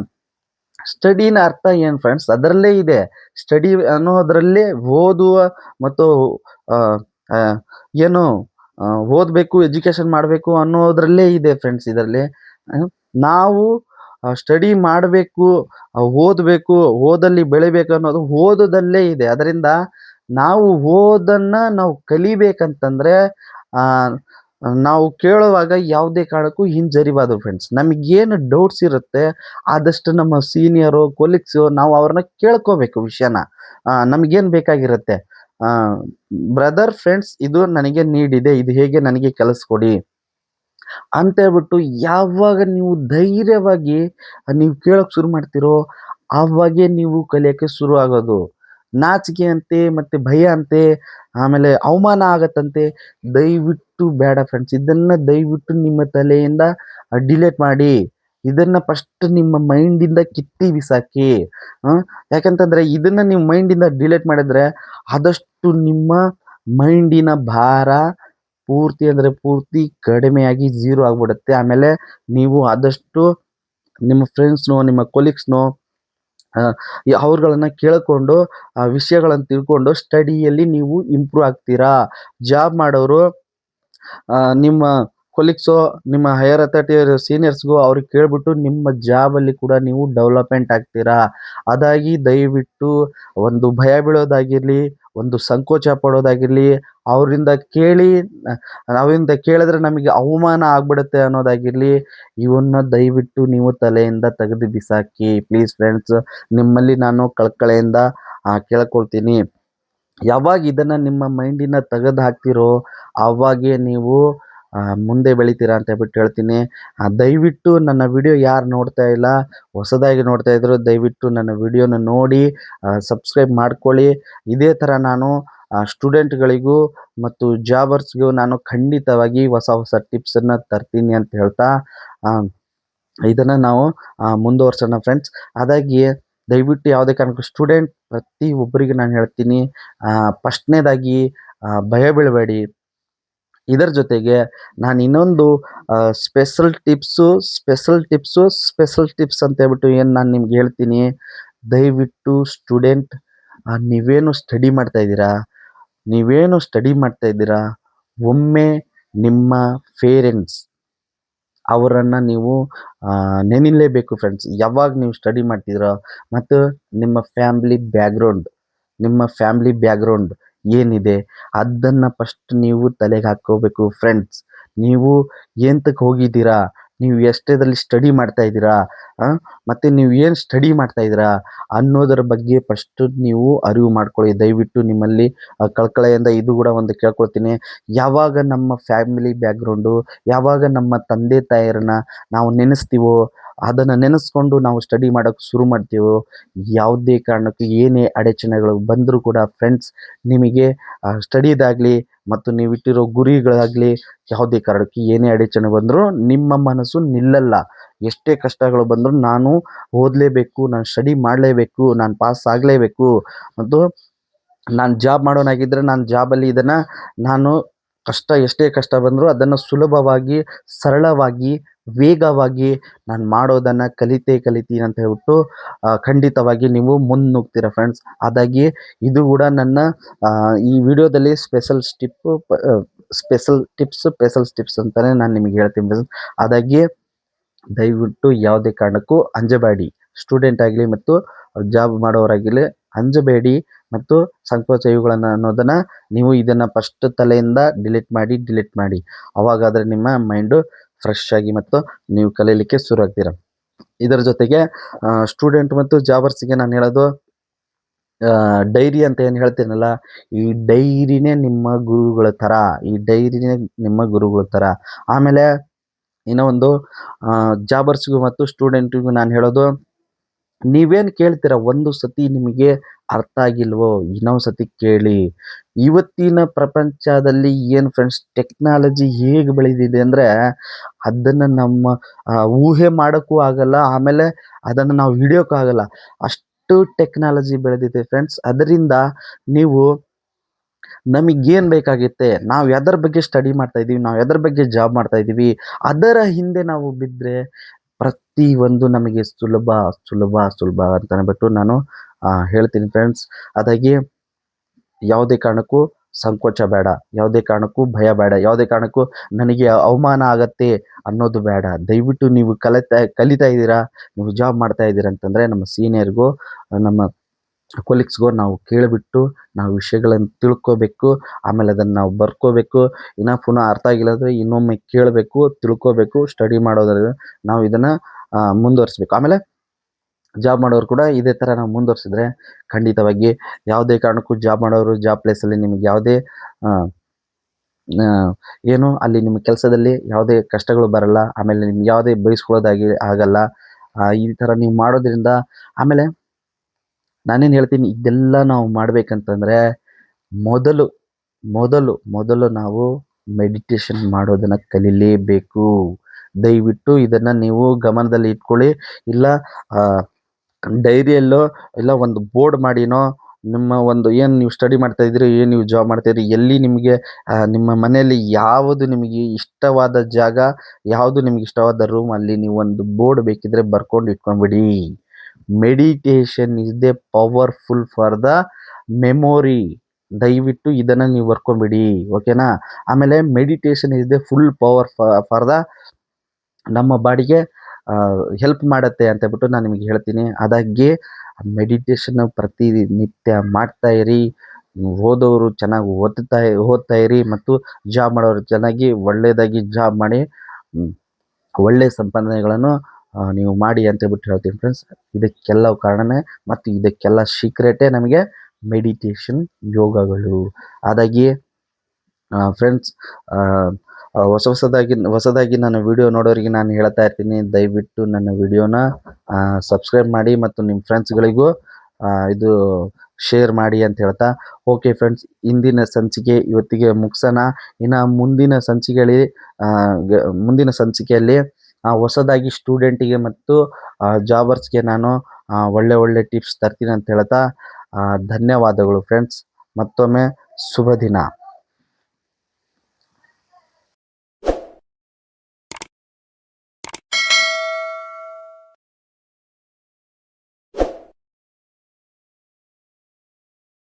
ಸ್ಟಡಿನ ಅರ್ಥ ಏನು ಫ್ರೆಂಡ್ಸ್, ಅದರಲ್ಲೇ ಇದೆ. ಸ್ಟಡಿ ಅನ್ನೋದರಲ್ಲೇ ಓದುವ ಮತ್ತು ಏನು ಓದಬೇಕು, ಎಜುಕೇಷನ್ ಮಾಡಬೇಕು ಅನ್ನೋದ್ರಲ್ಲೇ ಇದೆ ಫ್ರೆಂಡ್ಸ್. ಇದರಲ್ಲಿ ನಾವು ಸ್ಟಡಿ ಮಾಡಬೇಕು, ಓದಬೇಕು, ಓದಲ್ಲಿ ಬೆಳಿಬೇಕು ಅನ್ನೋದು ಓದೋದಲ್ಲೇ ಇದೆ. ಅದರಿಂದ ನಾವು ಓದನ್ನು ನಾವು ಕಲಿಬೇಕಂತಂದರೆ ನಾವು ಕೇಳುವಾಗ ಯಾವುದೇ ಕಾರಣಕ್ಕೂ ಹಿಂಜರಿಬಾರ್ದು ಫ್ರೆಂಡ್ಸ್. ನಮಗೇನು ಡೌಟ್ಸ್ ಇರುತ್ತೆ ಆದಷ್ಟು ನಮ್ಮ ಸೀನಿಯರು, ಕೊಲೀಗ್ಸು, ನಾವು ಅವ್ರನ್ನ ಕೇಳ್ಕೋಬೇಕು ವಿಷಯನ. ನಮಗೇನು ಬೇಕಾಗಿರುತ್ತೆ, ಬ್ರದರ್, ಫ್ರೆಂಡ್ಸ್, ಇದು ನನಗೆ ನೀಡಿದೆ, ಇದು ಹೇಗೆ ನನಗೆ ಕಲಿಸ್ಕೊಡಿ ಅಂತೇಳ್ಬಿಟ್ಟು ಯಾವಾಗ ನೀವು ಧೈರ್ಯವಾಗಿ ನೀವು ಕೇಳೋಕ್ಕೆ ಶುರು ಮಾಡ್ತೀರೋ ಆವಾಗೇ ನೀವು ಕಲಿಯೋಕ್ಕೆ ಶುರು ಆಗೋದು. ನಾಚಿಕೆ ಅಂತೆ, ಮತ್ತು ಭಯ ಅಂತೆ, ಆಮೇಲೆ ಅವಮಾನ ಆಗತ್ತಂತೆ, ದಯವಿಟ್ಟು ಬೇಡ ಫ್ರೆಂಡ್ಸ್. ಇದನ್ನು ದಯವಿಟ್ಟು ನಿಮ್ಮ ತಲೆಯಿಂದ ಡಿಲೀಟ್ ಮಾಡಿ. ಇದನ್ನು ಫಸ್ಟ್ ನಿಮ್ಮ ಮೈಂಡಿಂದ ಕಿತ್ತಿ ಬಿಸಾಕಿ. ಯಾಕಂತಂದರೆ ಇದನ್ನು ನೀವು ಮೈಂಡಿಂದ ಡಿಲೀಟ್ ಮಾಡಿದರೆ ಆದಷ್ಟು ನಿಮ್ಮ ಮೈಂಡಿನ ಭಾರ ಪೂರ್ತಿ ಅಂದರೆ ಪೂರ್ತಿ ಕಡಿಮೆಯಾಗಿ ಝೀರೋ ಆಗಿಬಿಡುತ್ತೆ. ಆಮೇಲೆ ನೀವು ಆದಷ್ಟು ನಿಮ್ಮ ಫ್ರೆಂಡ್ಸ್ನೋ, ನಿಮ್ಮ ಕೊಲೀಗ್ಸ್ನೋ ಅವ್ರುಗಳನ್ನ ಕೇಳಿಕೊಂಡು ಆ ವಿಷಯಗಳನ್ನು ತಿಳ್ಕೊಂಡು ಸ್ಟಡಿಯಲ್ಲಿ ನೀವು ಇಂಪ್ರೂವ್ ಆಗ್ತೀರಾ. ಜಾಬ್ ಮಾಡೋರು ನಿಮ್ಮ ಕೊಲೀಗ್ಸು, ನಿಮ್ಮ ಹೈಯರ್ ಅಥಾರಿಟಿ ಸೀನಿಯರ್ಸ್‌ಗೂ ಅವ್ರಿಗೆ ಕೇಳ್ಬಿಟ್ಟು ನಿಮ್ಮ ಜಾಬಲ್ಲಿ ಕೂಡ ನೀವು ಡೆವಲಪ್‌ಮೆಂಟ್ ಆಗ್ತೀರಾ. ಅದಾಗಿ ದಯವಿಟ್ಟು ಒಂದು ಭಯ ಬೀಳೋದಾಗಿರ್ಲಿ, ಒಂದು ಸಂಕೋಚ ಪಡೋದಾಗಿರ್ಲಿ, ಅವರಿಂದ ಕೇಳಿ ಅವರಿಂದ ಕೇಳಿದ್ರೆ ನಮಗೆ ಅವಮಾನ ಆಗ್ಬಿಡುತ್ತೆ ಅನ್ನೋದಾಗಿರ್ಲಿ, ಇವನ್ನ ದಯವಿಟ್ಟು ನೀವು ತಲೆಯಿಂದ ತೆಗೆದು ಬಿಸಾಕಿ. ಪ್ಲೀಸ್ ಫ್ರೆಂಡ್ಸ್, ನಿಮ್ಮಲ್ಲಿ ನಾನು ಕಳಕಳಿಯಿಂದ ಕೇಳ್ಕೊಳ್ತೀನಿ. ಯಾವಾಗ ಇದನ್ನ ನಿಮ್ಮ ಮೈಂಡಿಂದ ತೆಗೆದು ಹಾಕ್ತಿರೋ ಆವಾಗೇ ನೀವು ಮುಂದೆ ಬೆಳಿತೀರಾ ಅಂತ ಹೇಳ್ಬಿಟ್ಟು ಹೇಳ್ತೀನಿ. ದಯವಿಟ್ಟು ನನ್ನ ವಿಡಿಯೋ ಯಾರು ನೋಡ್ತಾ ಇಲ್ಲ, ಹೊಸದಾಗಿ ನೋಡ್ತಾ ಇದ್ರು, ದಯವಿಟ್ಟು ನನ್ನ ವಿಡಿಯೋನ ನೋಡಿ ಸಬ್ಸ್ಕ್ರೈಬ್ ಮಾಡ್ಕೊಳ್ಳಿ. ಇದೇ ಥರ ನಾನು ಸ್ಟೂಡೆಂಟ್ಗಳಿಗೂ ಮತ್ತು ಜಾಬರ್ಸ್ಗೂ ನಾನು ಖಂಡಿತವಾಗಿ ಹೊಸ ಹೊಸ ಟಿಪ್ಸನ್ನು ತರ್ತೀನಿ ಅಂತ ಹೇಳ್ತಾ ಇದನ್ನು ನಾವು ಮುಂದುವರ್ಸೋಣ ಫ್ರೆಂಡ್ಸ್. ಅದಾಗಿ ದಯವಿಟ್ಟು ಯಾವುದೇ ಕಾರಣಕ್ಕೂ ಸ್ಟೂಡೆಂಟ್ ಪ್ರತಿಯೊಬ್ಬರಿಗೆ ನಾನು ಹೇಳ್ತೀನಿ, ಫಸ್ಟ್ನೇದಾಗಿ ಭಯ ಬೀಳಬೇಡಿ. ಇದರ ಜೊತೆಗೆ ನಾನು ಇನ್ನೊಂದು ಸ್ಪೆಷಲ್ ಟಿಪ್ಸ್ ಅಂತ ಹೇಳ್ಬಿಟ್ಟು ಏನು ನಾನು ನಿಮ್ಗೆ ಹೇಳ್ತೀನಿ. ದಯವಿಟ್ಟು ಸ್ಟೂಡೆಂಟ್, ನೀವೇನು ಸ್ಟಡಿ ಮಾಡ್ತಾ ಇದ್ದೀರಾ, ಒಮ್ಮೆ ನಿಮ್ಮ ಪೇರೆಂಟ್ಸ್ ಅವರನ್ನು ನೀವು ನೆನಿಲೇಬೇಕು ಫ್ರೆಂಡ್ಸ್. ಯಾವಾಗ ನೀವು ಸ್ಟಡಿ ಮಾಡ್ತಿದ್ದೀರೋ ಮತ್ತು ನಿಮ್ಮ ಫ್ಯಾಮಿಲಿ ಬ್ಯಾಕ್ಗ್ರೌಂಡ್ ಏನಿದೆ ಅದನ್ನು ಫಸ್ಟ್ ನೀವು ತಲೆಗೆ ಹಾಕ್ಕೋಬೇಕು ಫ್ರೆಂಡ್ಸ್. ನೀವು ಎಂತಕ್ಕೆ ಹೋಗಿದ್ದೀರಾ, ನೀವು ಎಷ್ಟೇದಲ್ಲಿ ಸ್ಟಡಿ ಮಾಡ್ತಾ ಇದ್ದೀರಾ, ಮತ್ತು ನೀವು ಏನು ಸ್ಟಡಿ ಮಾಡ್ತಾ ಇದ್ದೀರಾ ಅನ್ನೋದರ ಬಗ್ಗೆ ಫಸ್ಟ್ ನೀವು ಅರಿವು ಮಾಡ್ಕೊಳ್ಳಿ. ದಯವಿಟ್ಟು ನಿಮ್ಮಲ್ಲಿ ಕಳಕಳಿಯಿಂದ ಇದು ಕೂಡ ಒಂದು ಕೇಳ್ಕೊಳ್ತೀನಿ. ಯಾವಾಗ ನಮ್ಮ ಫ್ಯಾಮಿಲಿ ಬ್ಯಾಕ್ಗ್ರೌಂಡು, ಯಾವಾಗ ನಮ್ಮ ತಂದೆ ತಾಯಿಯರನ್ನ ನಾವು ನೆನೆಸ್ತೀವೋ, ಅದನ್ನು ನೆನೆಸ್ಕೊಂಡು ನಾವು ಸ್ಟಡಿ ಮಾಡೋಕ್ಕೆ ಶುರು ಮಾಡ್ತೀವೋ, ಯಾವುದೇ ಕಾರಣಕ್ಕೂ ಏನೇ ಅಡಚಣೆಗಳು ಬಂದರೂ ಕೂಡ ಫ್ರೆಂಡ್ಸ್, ನಿಮಗೆ ಸ್ಟಡಿದಾಗಲಿ ಮತ್ತು ನೀವಿಟ್ಟಿರೋ ಗುರಿಗಳಾಗಲಿ ಯಾವುದೇ ಕಾರಣಕ್ಕೆ ಏನೇ ಅಡಚಣೆ ಬಂದರೂ ನಿಮ್ಮ ಮನಸ್ಸು ನಿಲ್ಲಲ್ಲ. ಎಷ್ಟೇ ಕಷ್ಟಗಳು ಬಂದರೂ ನಾನು ಓದಲೇಬೇಕು, ನಾನು ಸ್ಟಡಿ ಮಾಡಲೇಬೇಕು, ನಾನು ಪಾಸ್ ಆಗಲೇಬೇಕು, ಮತ್ತು ನಾನು ಜಾಬ್ ಮಾಡೋನಾಗಿದ್ದರೆ ನಾನು ಜಾಬಲ್ಲಿ ಇದನ್ನು ನಾನು ಎಷ್ಟೇ ಕಷ್ಟ ಬಂದರೂ ಅದನ್ನು ಸುಲಭವಾಗಿ, ಸರಳವಾಗಿ, ವೇಗವಾಗಿ ನಾನು ಮಾಡೋದನ್ನು ಕಲಿತೀನಿ ಅಂತ ಹೇಳ್ಬಿಟ್ಟು ಖಂಡಿತವಾಗಿ ನೀವು ಮುನ್ನುಗ್ತೀರ ಫ್ರೆಂಡ್ಸ್. ಅದಾಗಿ ಇದು ಕೂಡ ನನ್ನ ಈ ವಿಡಿಯೋದಲ್ಲಿ ಸ್ಪೆಷಲ್ ಟಿಪ್ಸ್ ಅಂತಲೇ ನಾನು ನಿಮಗೆ ಹೇಳ್ತೀನಿ ಫ್ರೆಂಡ್ಸ್. ಅದಾಗಿ ದಯವಿಟ್ಟು ಯಾವುದೇ ಕಾರಣಕ್ಕೂ ಅಂಜಬೇಡಿ. ಸ್ಟೂಡೆಂಟ್ ಆಗಲಿ ಮತ್ತು ಜಾಬ್ ಮಾಡೋರಾಗಿರಲಿ, ಅಂಜಬೇಡಿ ಮತ್ತು ಸಂಕೋಚ ಇವುಗಳನ್ನು ಅನ್ನೋದನ್ನು ನೀವು ಇದನ್ನು ಫಸ್ಟ್ ತಲೆಯಿಂದ ಡಿಲೀಟ್ ಮಾಡಿ. ಅವಾಗಾದರೆ ನಿಮ್ಮ ಮೈಂಡು ಫ್ರೆಶ್ ಆಗಿ ಮತ್ತು ನೀವು ಕಲೀಲಿಕ್ಕೆ ಶುರು ಆಗ್ತೀರ. ಇದರ ಜೊತೆಗೆ ಸ್ಟೂಡೆಂಟ್ ಮತ್ತು ಜಾಬರ್ಸಿಗೆ ನಾನು ಹೇಳೋದು, ಡೈರಿ ಅಂತ ಏನು ಹೇಳ್ತೀನಲ್ಲ, ಈ ಡೈರಿನೇ ನಿಮ್ಮ ಗುರುಗಳ ಥರ. ಆಮೇಲೆ ಇನ್ನೂ ಒಂದು ಜಾಬರ್ಸ್ಗೂ ಮತ್ತು ಸ್ಟೂಡೆಂಟಿಗೂ ನಾನು ಹೇಳೋದು, ನೀವೇನು ಕೇಳ್ತೀರ ಒಂದು ಸತಿ ನಿಮಗೆ ಅರ್ಥ ಆಗಿಲ್ವೋ ಇನ್ನೊಂದು ಸತಿ ಕೇಳಿ. ಇವತ್ತಿನ ಪ್ರಪಂಚದಲ್ಲಿ ಏನು ಫ್ರೆಂಡ್ಸ್, ಟೆಕ್ನಾಲಜಿ ಹೇಗೆ ಬೆಳೆದಿದೆ ಅಂದರೆ ಅದನ್ನು ನಮ್ಮ ಊಹೆ ಮಾಡೋಕ್ಕೂ ಆಗಲ್ಲ, ಆಮೇಲೆ ಅದನ್ನು ನಾವು ಹಿಡಿಯೋಕ್ಕೂ ಆಗಲ್ಲ, ಅಷ್ಟು ಟೆಕ್ನಾಲಜಿ ಬೆಳೆದಿದೆ ಫ್ರೆಂಡ್ಸ್. ಅದರಿಂದ ನೀವು ನಮಗೇನು ಬೇಕಾಗುತ್ತೆ, ನಾವು ಎದರ ಬಗ್ಗೆ ಸ್ಟಡಿ ಮಾಡ್ತಾ ಇದ್ದೀವಿ, ನಾವು ಎದರ ಬಗ್ಗೆ ಜಾಬ್ ಮಾಡ್ತಾ ಇದ್ದೀವಿ, ಅದರ ಹಿಂದೆ ನಾವು ಬಿದ್ದರೆ ಪ್ರತಿಯೊಂದು ನಮಗೆ ಸುಲಭ ಅಂತ ಅಂದ್ಬಿಟ್ಟು ನಾನು ಹೇಳ್ತೀನಿ ಫ್ರೆಂಡ್ಸ್. ಅದಾಗಿ ಯಾವುದೇ ಕಾರಣಕ್ಕೂ ಸಂಕೋಚ ಬೇಡ, ಯಾವುದೇ ಕಾರಣಕ್ಕೂ ಭಯ ಬೇಡ, ಯಾವುದೇ ಕಾರಣಕ್ಕೂ ನನಗೆ ಅವಮಾನ ಆಗತ್ತೆ ಅನ್ನೋದು ಬೇಡ. ದಯವಿಟ್ಟು ನೀವು ಕಲಿತಾ ಇದ್ದೀರಾ, ನೀವು ಜಾಬ್ ಮಾಡ್ತಾ ಇದ್ದೀರಾ ಅಂತಂದರೆ ನಮ್ಮ ಸೀನಿಯರ್ಗೂ ನಮ್ಮ ಕೊಲೀಗ್ಸ್ಗೂ ನಾವು ಕೇಳಿಬಿಟ್ಟು ನಾವು ವಿಷಯಗಳನ್ನು ತಿಳ್ಕೋಬೇಕು. ಆಮೇಲೆ ಅದನ್ನು ನಾವು ಬರ್ಕೋಬೇಕು. ಪುನಃ ಅರ್ಥ ಆಗಿಲ್ಲ ಅಂದರೆ ಇನ್ನೊಮ್ಮೆ ಕೇಳಬೇಕು, ತಿಳ್ಕೋಬೇಕು. ಸ್ಟಡಿ ಮಾಡೋದ್ರಲ್ಲಿ ನಾವು ಇದನ್ನು ಮುಂದುವರಿಸ್ಬೇಕು. ಆಮೇಲೆ ಜಾಬ್ ಮಾಡೋರು ಕೂಡ ಇದೇ ಥರ ನಾವು ಮುಂದುವರಿಸಿದ್ರೆ ಖಂಡಿತವಾಗಿ ಯಾವುದೇ ಕಾರಣಕ್ಕೂ ಜಾಬ್ ಮಾಡೋರು ಜಾಬ್ ಪ್ಲೇಸಲ್ಲಿ ನಿಮಗೆ ಯಾವುದೇ ಏನು ಅಲ್ಲಿ ನಿಮ್ಮ ಕೆಲಸದಲ್ಲಿ ಯಾವುದೇ ಕಷ್ಟಗಳು ಬರಲ್ಲ. ಆಮೇಲೆ ನಿಮ್ಗೆ ಯಾವುದೇ ಆಗಲ್ಲ. ಈ ಥರ ನೀವು ಮಾಡೋದ್ರಿಂದ ಆಮೇಲೆ ನಾನೇನು ಹೇಳ್ತೀನಿ, ಇದೆಲ್ಲ ನಾವು ಮಾಡಬೇಕಂತಂದರೆ ಮೊದಲು ನಾವು ಮೆಡಿಟೇಷನ್ ಮಾಡೋದನ್ನು ಕಲೀಲೇಬೇಕು. ದಯವಿಟ್ಟು ಇದನ್ನು ನೀವು ಗಮನದಲ್ಲಿ ಇಟ್ಕೊಳ್ಳಿ. ಇಲ್ಲ ಡೈರಿಯಲ್ಲೋ ಇಲ್ಲ ಒಂದು ಬೋರ್ಡ್ ಮಾಡಿನೋ, ನಿಮ್ಮ ಒಂದು ಏನು ನೀವು ಸ್ಟಡಿ ಮಾಡ್ತಾ ಇದ್ದೀರಿ, ಏನು ನೀವು ಜಾಬ್ ಮಾಡ್ತಾಯಿದ್ರಿ, ಎಲ್ಲಿ ನಿಮಗೆ ನಿಮ್ಮ ಮನೆಯಲ್ಲಿ ಯಾವುದು ನಿಮಗೆ ಇಷ್ಟವಾದ ಜಾಗ, ಯಾವುದು ನಿಮಗೆ ಇಷ್ಟವಾದ ರೂಮ್, ಅಲ್ಲಿ ನೀವು ಒಂದು ಬೋರ್ಡ್ ಬೇಕಿದ್ರೆ ಬರ್ಕೊಂಡು ಇಟ್ಕೊಂಡ್ಬಿಡಿ. Meditation is the powerful for the memory. ದಯವಿಟ್ಟು ಇದನ್ನು ನೀವು ಬರ್ಕೊಂಬಿಡಿ, ಓಕೆನಾ. ಆಮೇಲೆ meditation is the full power for the ನಮ್ಮ ಬಾಡಿಗೆ ಹೆಲ್ಪ್ ಮಾಡುತ್ತೆ ಅಂತ ಹೇಳ್ಬಿಟ್ಟು ನಾನು ನಿಮಗೆ ಹೇಳ್ತೀನಿ. ಅದಾಗಿ ಮೆಡಿಟೇಷನ್ ಪ್ರತಿನಿತ್ಯ ಮಾಡ್ತಾ ಇರಿ. ಓದೋರು ಚೆನ್ನಾಗಿ ಓದ್ತಾ ಇರಿ, ಮತ್ತು ಜಾಬ್ ಮಾಡೋರು ಚೆನ್ನಾಗಿ ಒಳ್ಳೆಯದಾಗಿ ಜಾಬ್ ಮಾಡಿ ಒಳ್ಳೆಯ ಸಂಪಾದನೆಗಳನ್ನು ನೀವು ಮಾಡಿ ಅಂತ ಹೇಳ್ಬಿಟ್ಟು ಹೇಳ್ತೀನಿ ಫ್ರೆಂಡ್ಸ್. ಇದಕ್ಕೆಲ್ಲ ಕಾರಣನೇ ಮತ್ತು ಇದಕ್ಕೆಲ್ಲ ಸೀಕ್ರೆಟೇ ನಮಗೆ ಮೆಡಿಟೇಷನ್, ಯೋಗಗಳು. ಅದಾಗಿ ಫ್ರೆಂಡ್ಸ್, ಹೊಸದಾಗಿ ನನ್ನ ವಿಡಿಯೋ ನೋಡೋರಿಗೆ ನಾನು ಹೇಳ್ತಾ ಇರ್ತೀನಿ, ದಯವಿಟ್ಟು ನನ್ನ ವಿಡಿಯೋನ ಸಬ್ಸ್ಕ್ರೈಬ್ ಮಾಡಿ ಮತ್ತು ನಿಮ್ಮ ಫ್ರೆಂಡ್ಸ್ಗಳಿಗೂ ಇದು ಶೇರ್ ಮಾಡಿ ಅಂತ ಹೇಳ್ತಾ, ಓಕೆ ಫ್ರೆಂಡ್ಸ್, ಇಂದಿನ ಸಂಚಿಕೆ ಇವತ್ತಿಗೆ ಮುಗಿಸೋಣ. ಇನ್ನು ಮುಂದಿನ ಸಂಚಿಕೆಯಲ್ಲಿ ಹೊಸದಾಗಿ ಸ್ಟೂಡೆಂಟಿಗೆ ಮತ್ತು ಜಾಬರ್ಸ್ಗೆ ನಾನು ಒಳ್ಳೆ ಟಿಪ್ಸ್ ತರ್ತೀನಿ ಅಂತ ಹೇಳ್ತಾ, ಧನ್ಯವಾದಗಳು ಫ್ರೆಂಡ್ಸ್. ಮತ್ತೊಮ್ಮೆ ಶುಭ ದಿನ.